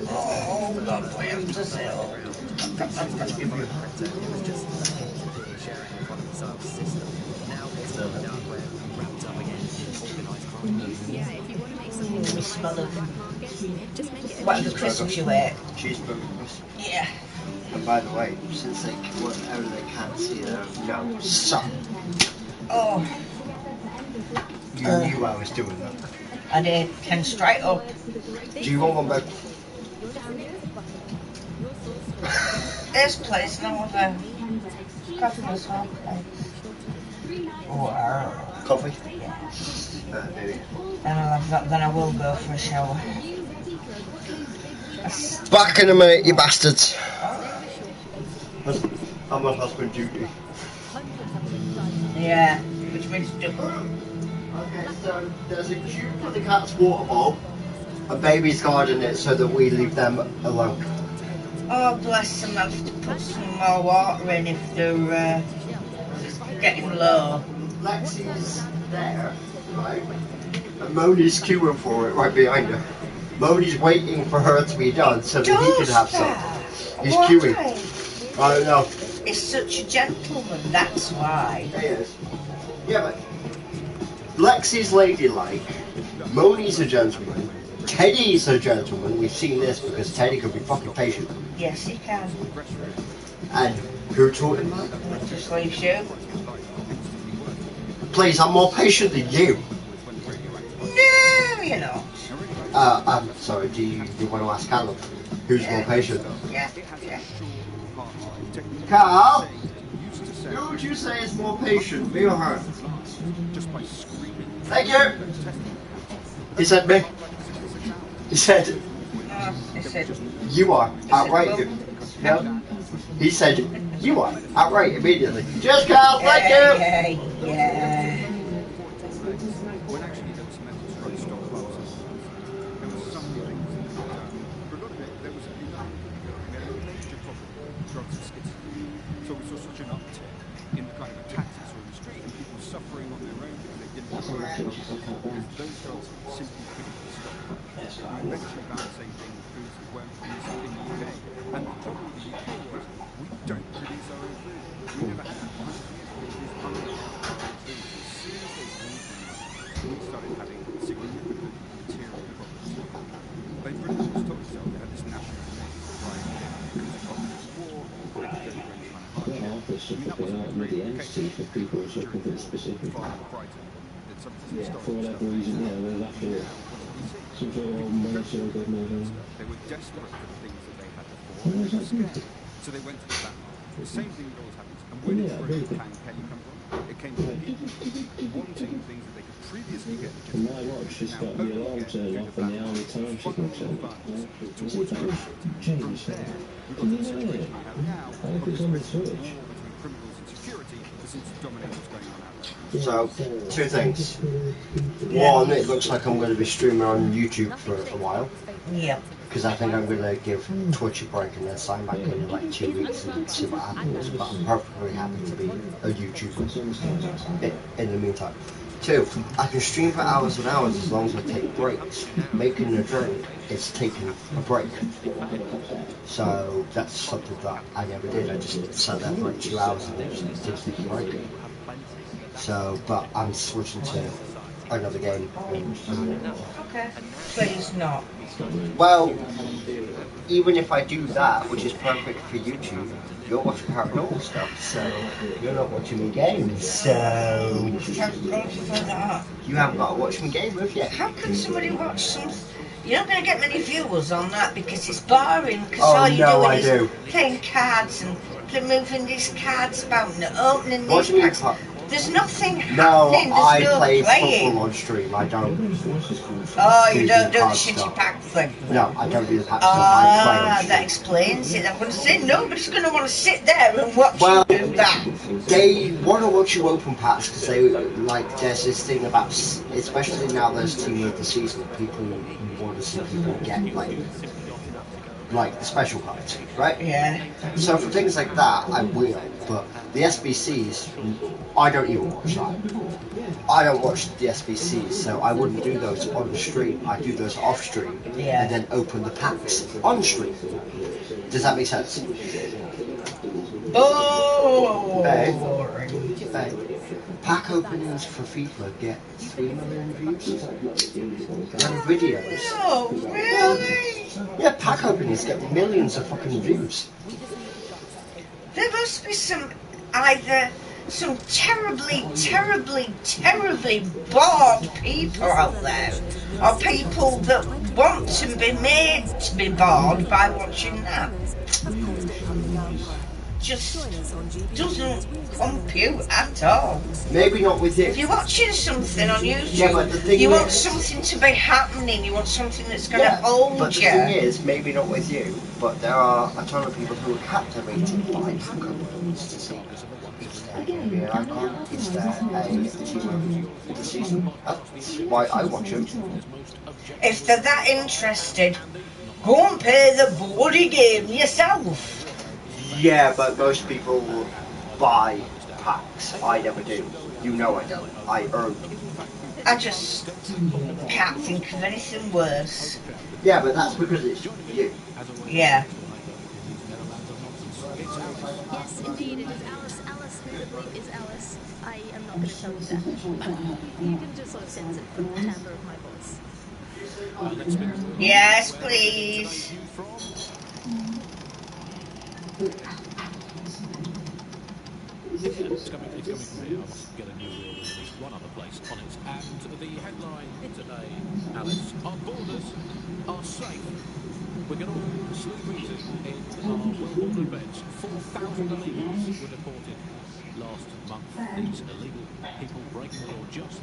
Oh, God, we have to say Yeah, if you want to make something that looks like black market, just make it What, the crisps you ate? cheeseburger crisp. Yeah. And by the way, since they whatever they can't see their no son. Oh. You knew I was doing that. I did. Came straight up. Do you want one back? This place, no other coffee was hot. Or coffee? Yeah. Maybe. Then I'll have that, then I will go for a shower. Back in a minute, you bastards. I'm on husband duty. Yeah, which means do. Okay, so there's a cube for the cat's water bowl. A baby's guarding it so that we leave them alone. Oh, bless them, I'll have to put some more water in if they're getting low. Lexi's there, right? And Moni's queuing for it right behind her. Moni's waiting for her to be done so that he can have some. He's queuing. I don't know. He's such a gentleman, that's why. He is. Yeah, but Lexi's ladylike, Moni's a gentleman, Teddy's a gentleman. We've seen this because Teddy can be fucking patient. Yes, he can. And who taught him that? Just leaves you. Please, I'm more patient than you. No, you're not. I'm sorry, do you want to ask Callum? Who's more patient? Yeah, yeah. Carl, who would you say is more patient, me or her? Thank you. He said me. He said, you are outright. No. He said, you are outright immediately. Cheers, Carl. Thank you. Yeah. So we saw such an uptick in the kind of attacks we saw in the street and people suffering on their own because they didn't have those drugs simply couldn't be stopped. We eventually found the same thing with foods that weren't produced in the UK. And the problem with the UK was we don't produce our own food. We never had that. 100 years ago, we was unrealistic. As soon as they came from we started having significant material problems. They pretty much told themselves they had this national demand to drive it because of war, they could go through any kind of hardship. Yeah, there's just the entity for people who are suffering from specific. Yeah, for whatever reason, yeah, they're after some sort of monetary government. They were desperate for the things that they had before. So they went to the black market. The same thing that always happens. And where did the Pan Kelly come from? It came from people wanting things that they could previously get. And my watch has got the alarm turned off and the army time signature. Towards change. Can you hear it? I hope it's on the Switch. So, two things. One, it looks like I'm going to be streaming on YouTube for a while. Yeah. Because I think I'm going to give Twitch a break and then sign back in like 2 weeks and see what happens. But I'm perfectly happy to be a YouTuber in the meantime. Two, I can stream for hours and hours as long as I take breaks. Making a drink is taking a break. So that's something that I never did. I just sat there for like 2 hours and just took a break. So, but I'm switching to another game. Okay. Please not. Well, even if I do that, which is perfect for YouTube, you're watching paranormal stuff, so you're not watching me games, so... You haven't got to watch me game with yet. How can somebody watch some... You're not going to get many viewers on that because it's boring, because Oh, all you're no, doing I is do. playing cards and moving these cards about and opening What these do you mean? packs. There's nothing No, happening, there's I no play playing. football on stream, I don't... Oh, you don't do the card shitty stuff. pack thing? No, I don't do the pack stuff, I play on Ah, stream. that explains it. I'm going to say nobody's going to want to sit there and watch Well, you do that. they want to watch you open packs because they like. There's this thing about, especially now there's Team of the Season. People want to see people get like the special cards, right? Yeah. So for things like that, I will. But the SBCs, I don't even watch that. I don't watch the SBCs, so I wouldn't do those on the stream. I do those off stream and then open the packs on stream. Does that make sense? Oh, Hey, pack openings for FIFA get 3 million views. And videos. Oh, really? Yeah, pack openings get millions of fucking views. There must be either some terribly bored people out there, or people that want to be made to be bored by watching that. Just doesn't compute at all. Maybe not with you. If you're watching something on YouTube, Yeah, but the thing you want is- something to be happening, you want something that's going to Yeah, hold but the you. thing is, maybe not with you, but there are a ton of people who are captivated by pack openings to see. Is there going to be an icon? Is there a team of the season? That's why I watch them. If they're that interested, go and play the bloody game yourself. Yeah, but most people buy packs. I never do. You know I don't. I earn them. I just can't think of anything worse. Yeah, but that's because it's you. Yeah. Indeed, it is Alice. Alice, who I believe is Alice. I am not going to tell you that. But you can just sort of sense it from the timbre of my voice. Yes, please. Yeah, it's coming from here. I must get a new reel in at least one other place on it. And the headline today, Alice, our borders are safe. We can all sleep easy in our well-watered beds. 4,000 illegals were deported last month. These illegal people breaking the law just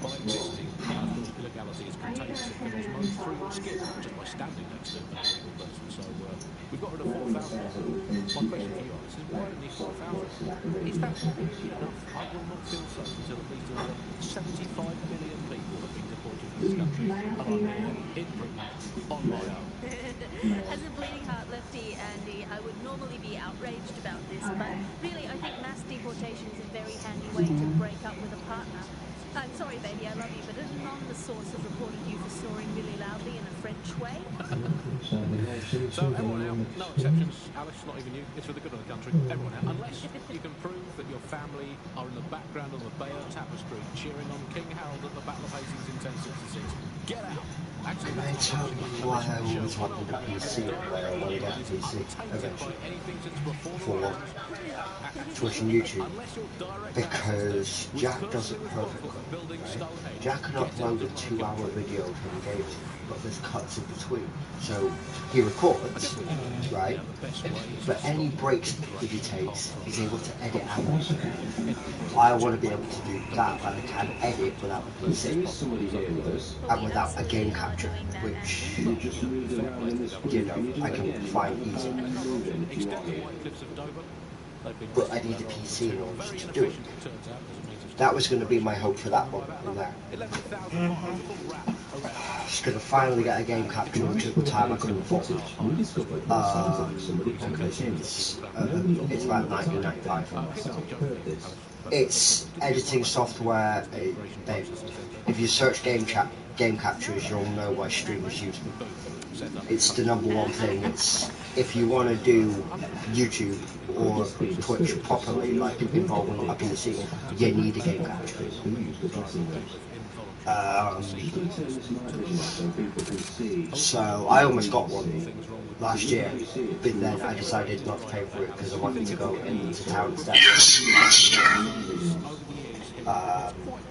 by existing. And of course, illegality is contagious. It can almost move through your skin just by standing next to an illegal person. So we've got rid of 4,000 of them. My question for you, Alice, is why only 4,000? Is that really enough? I will not feel safe until at least another 75 million people have been deported from this country. And I'm here in Britain on my own. As a bleeding heart lefty, Andy, I would normally be outraged about this, but really I think mass deportation is a very handy way to break up with a partner. I'm sorry, baby, I love you, but an anonymous source has reported you for snoring really loudly in a French way. So everyone out, no exceptions. Alice, not even you. It's for the good of the country. Everyone out, unless you can prove that your family are in the background on the Bayeux Tapestry cheering on King Harold at the Battle of Hastings in 1066. Get out. Actually, I tell you why I always wanted a PC where I want to get a PC eventually for Twitch and YouTube, because Jack does it perfectly, right? Jack can upload a 2-hour video to engage, but there's cuts in between, so he records, right, but any breaks that he takes, he's able to edit out. I want to be able to do that, but I can edit without a PC and without a game capture, which, you know, I can find easy. But I need a PC in order to do it. That was going to be my hope for that one in there. Just going to finally get a game capture, which at the time I couldn't afford. It's about $19.95. It's editing software. If you search game captures, you'll know why streamers use them. It's the #1 thing. It's if you want to do YouTube or Twitch properly, like involving a PC, you need a game capture. So I almost got one last year, but then I decided not to pay for it because I wanted to go into town instead.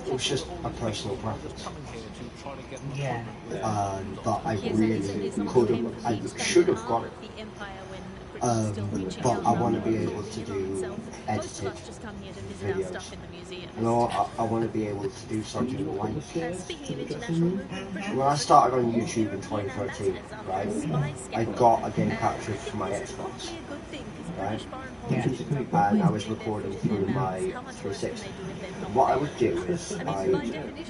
It was just a personal preference. Yeah. But I really could have, I should have got it. But I want to be able to do edited videos. I want to be able to do something like when I started on YouTube in 2013, right? I got a game capture for my Xbox, right? And I was recording through my 360. What I would do is I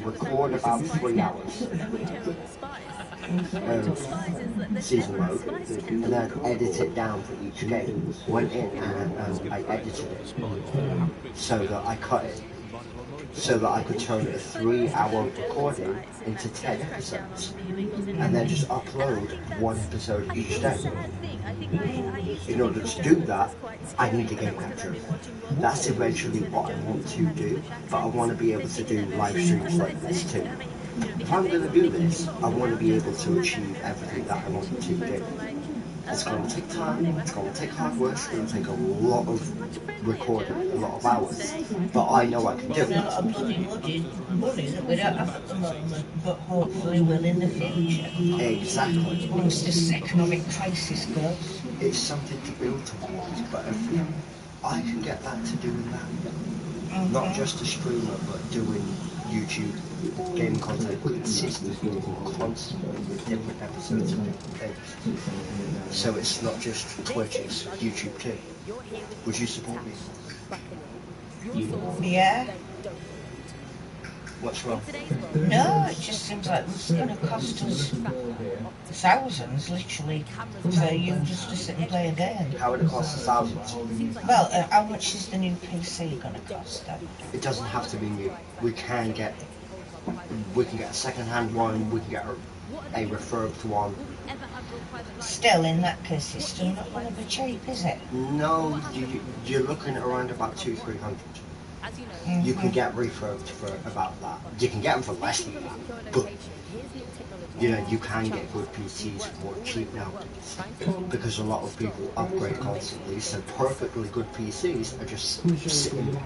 record about 3 hours. Season mode, and then edit it down for each game. Went in and I edited it so that I cut it, so that I could turn a 3-hour recording into 10 episodes, and then just upload 1 episode each day. In order to do that, I need a game capture. That's eventually what I want to do, but I want to be able to do live streams like this too. If I'm going to do this, I want to be able to achieve everything that I want to do. It's going to take time, it's going to take hard work, it's going to take a lot of recording, a lot of hours, but I know I can do it. Not a bloody money that we don't have at the moment, but hopefully will in the future. Exactly. Once this economic crisis goes. It's something to build towards, but if I can get back to doing that, not just a streamer, but doing YouTube game content consistently, constantly, with different episodes of different things. So it's not just Twitch, it's YouTube too. Would you support me? Yeah. What's wrong? No, it just seems like it's going to cost us thousands, literally, for you just to sit and play a game. How would it cost us thousands? Well, how much is the new PC going to cost then? It doesn't have to be new. We can get a second-hand one. We can get a refurbed one. Still, in that case, it's still not going to be cheap, is it? No, you're looking at around about 200-300. You can get refurbed for about that. You can get them for less than that, but you know you can get good PCs for cheap nowadays because a lot of people upgrade constantly. So perfectly good PCs are just sitting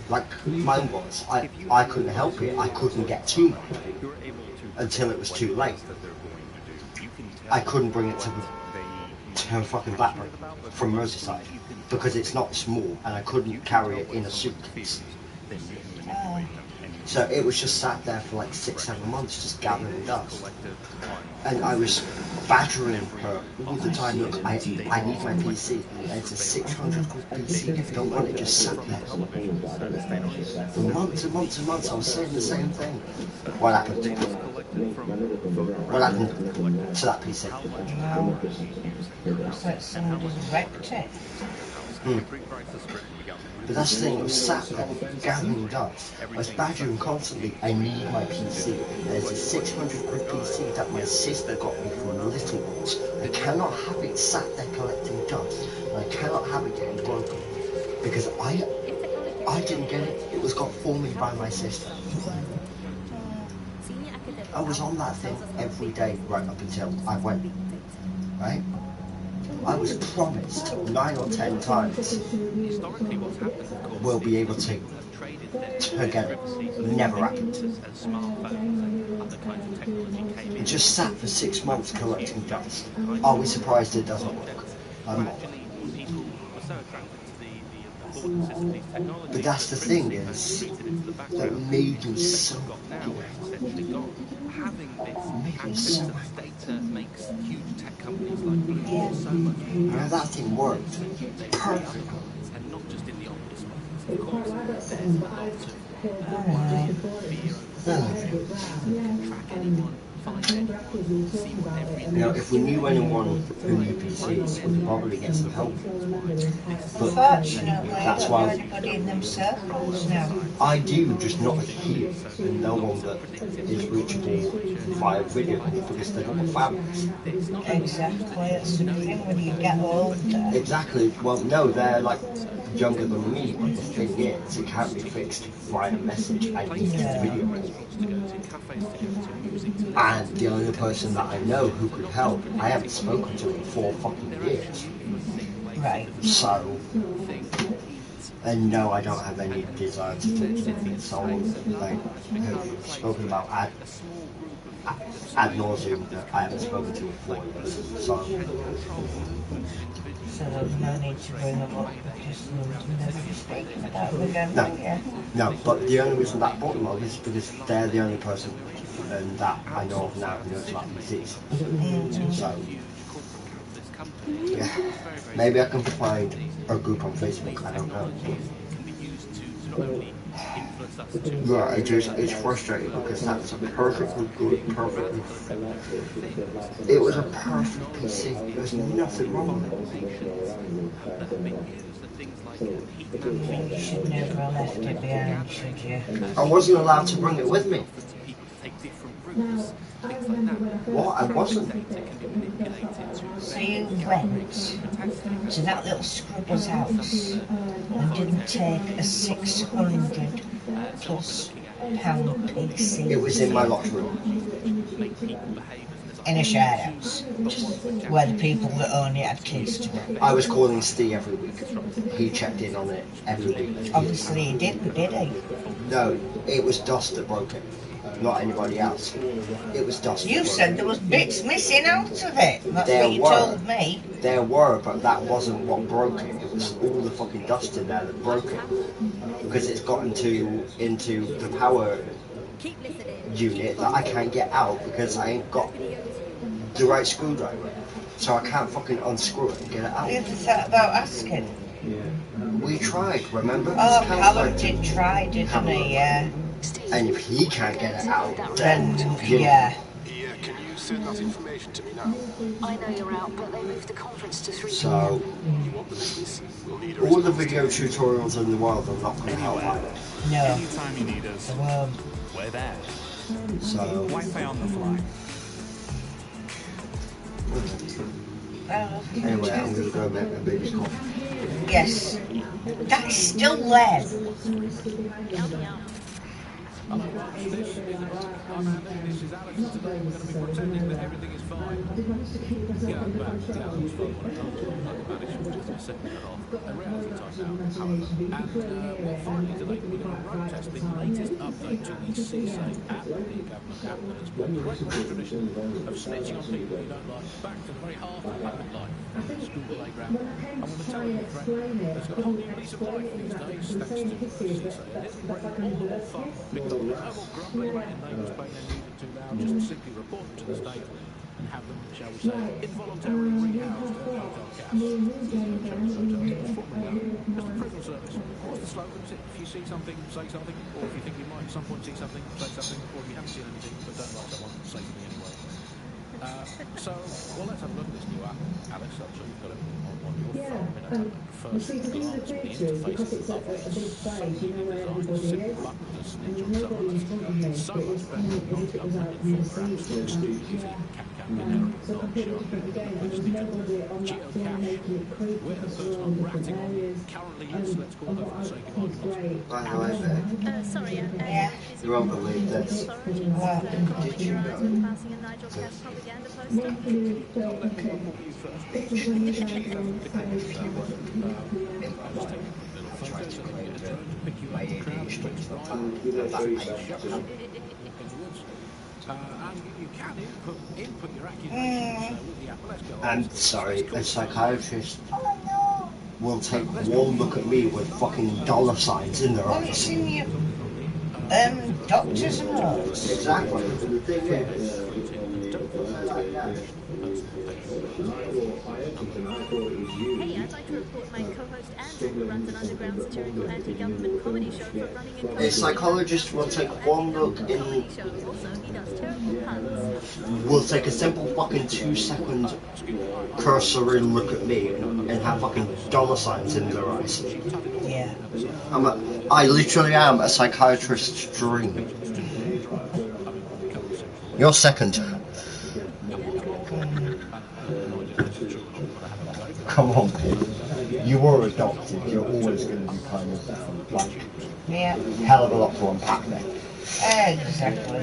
like mine was. I couldn't help it. I couldn't get to mine until it was too late. I couldn't bring it to fucking Blackburn from Merseyside because it's not small and I couldn't carry it in a suitcase. So it was just sat there for like 6-7 months just gathering dust. And I was badgering her all the time, look, I need my PC. It's a 600 quid PC, I don't want it just sat there. For months and months and months I was saying the same thing. What happened? What happened to that PC? So somebody's wrecked it. But that's the thing, it was sat there, gathering dust. I was badgering constantly, I need my PC. There's a 600 quid PC that my sister got me from Little Ones. I cannot have it sat there collecting dust. And I cannot have it getting broken. Because I didn't get it, it was got for me by my sister. I was on that thing every day right up until I went, right? I was promised 9 or 10 times we'll be able to get it. Never happened. It just sat for 6 months collecting dust. Are we surprised it doesn't work? I'm not. But that's the thing is that made me so data makes huge tech companies like Google so much more. Now that thing worked perfectly. And not just in the obvious ways. Of course, there's a lot to track anyone, find anyone, see what they're in. Now, if we knew anyone who knew PCs, we could probably get some help. But Unfortunately, that's I don't know why anybody in them circles now. I do, just not here, and no one that is reachable via video because they're not families. Exactly, it's the thing when you get older. Exactly. Well, no, they're like younger than me, but the thing is, it can't be fixed via message. I need the video. And the only person that I know who could help, I haven't spoken to in 4 fucking years. Right. So, and no, I don't have any desire to talk to someone like who've spoken about ad nauseum that I haven't spoken to in 4 years. So there's no need to bring them up because we'll never be speaking about them again. No, but the only reason that I brought them up is because they're the only person that I know of now who knows about PCs. So, yeah, maybe I can find a group on Facebook, I don't know. Right, it's frustrating because that's a perfectly good, it was a perfect PC, there was nothing wrong with it. You should never have left it behind, should you? I wasn't allowed to bring it with me. What? I wasn't. So you went to that little scrubber's house and didn't take a £600+ PC. It was in my locked room. In a shared house, where the people that owned it had keys to it. I was calling Steve every week. He checked in on it every week. Obviously he didn't, did he? No, it was dust that broke it. Not anybody else. It was dust. You said there was bits missing out of it. That's There what you were. told me. There were, but that wasn't what broke it. It was all the fucking dust in there that broke it. Because it's got into the power unit that I can't get out because I ain't got the right screwdriver. So I can't fucking unscrew it and get it out. You ever thought about asking? We tried, remember? Oh, Callum did try, didn't he? Yeah. And if he can't get it out, then yeah. Can you send that information to me now? I know you're out, but they moved the conference to 3 So, all the video tutorials in the world are not going to help either. No. Anytime you need us, we're there. So, Wi-Fi on the fly. Anyway, I'm gonna go make my baby's coffee. Yes. That's still there. Hello, Watch. This is I'm Andy. This is Alex. Today we're going to be pretending that everything is fine. Going back, Gallows fun when it comes to local management is a second it off. A reality type now, however. And, well, finally today we're going to road test the latest update to the CSA app, the government app that has brought the great tradition of snitching on people you don't like back to the very heart of public life, the school playground. I want to tell you a threat that's got a whole new lease of life these days, thanks to CSA. And it'll bring all the more fun, because there's no more grumbling about your neighbours paying their music too loud, just simply report them to the state and have them, shall we say, involuntarily rehoused at hotel cash. Formerly known as the prison service. What's the slogan? Is it, if you see something, say something, or if you think you might at some point see something, say something, or if you haven't seen anything but don't like someone, say something anyway. So, well, let's have a look at this new app. Alex, I'm sure you've got it on your phone. First glance, the interface is lovely. It's so neatly designed. Simple buttons to snitch on someone. It's so much better than non-government informer apps like Stupid using Camera, Geocache, where the person I'm ratting on currently is. Let's call her for the sake of argument. By the way, Sorry, Yeah. you won't believe this. Did you know? Passing a Nigel Cash propaganda poster. My ADHD. I'm sorry, a psychiatrist will take one look at me with fucking dollar signs in their Well, it's eyes. in your doctor's notes. Exactly. The thing is, Hey, I'd like to report my co-host Andrew, who runs an underground satirical anti-government comedy show for running in a psychologist will take one look in. Also, he does terrible puns. Will take a simple fucking 2-second cursory look at me and have fucking dollar signs in their eyes. Yeah. I literally am a psychiatrist's dream. You're second. Come on, kid. You were adopted. You're always going to be kind of like Yeah. hell of a lot to unpack there. Exactly.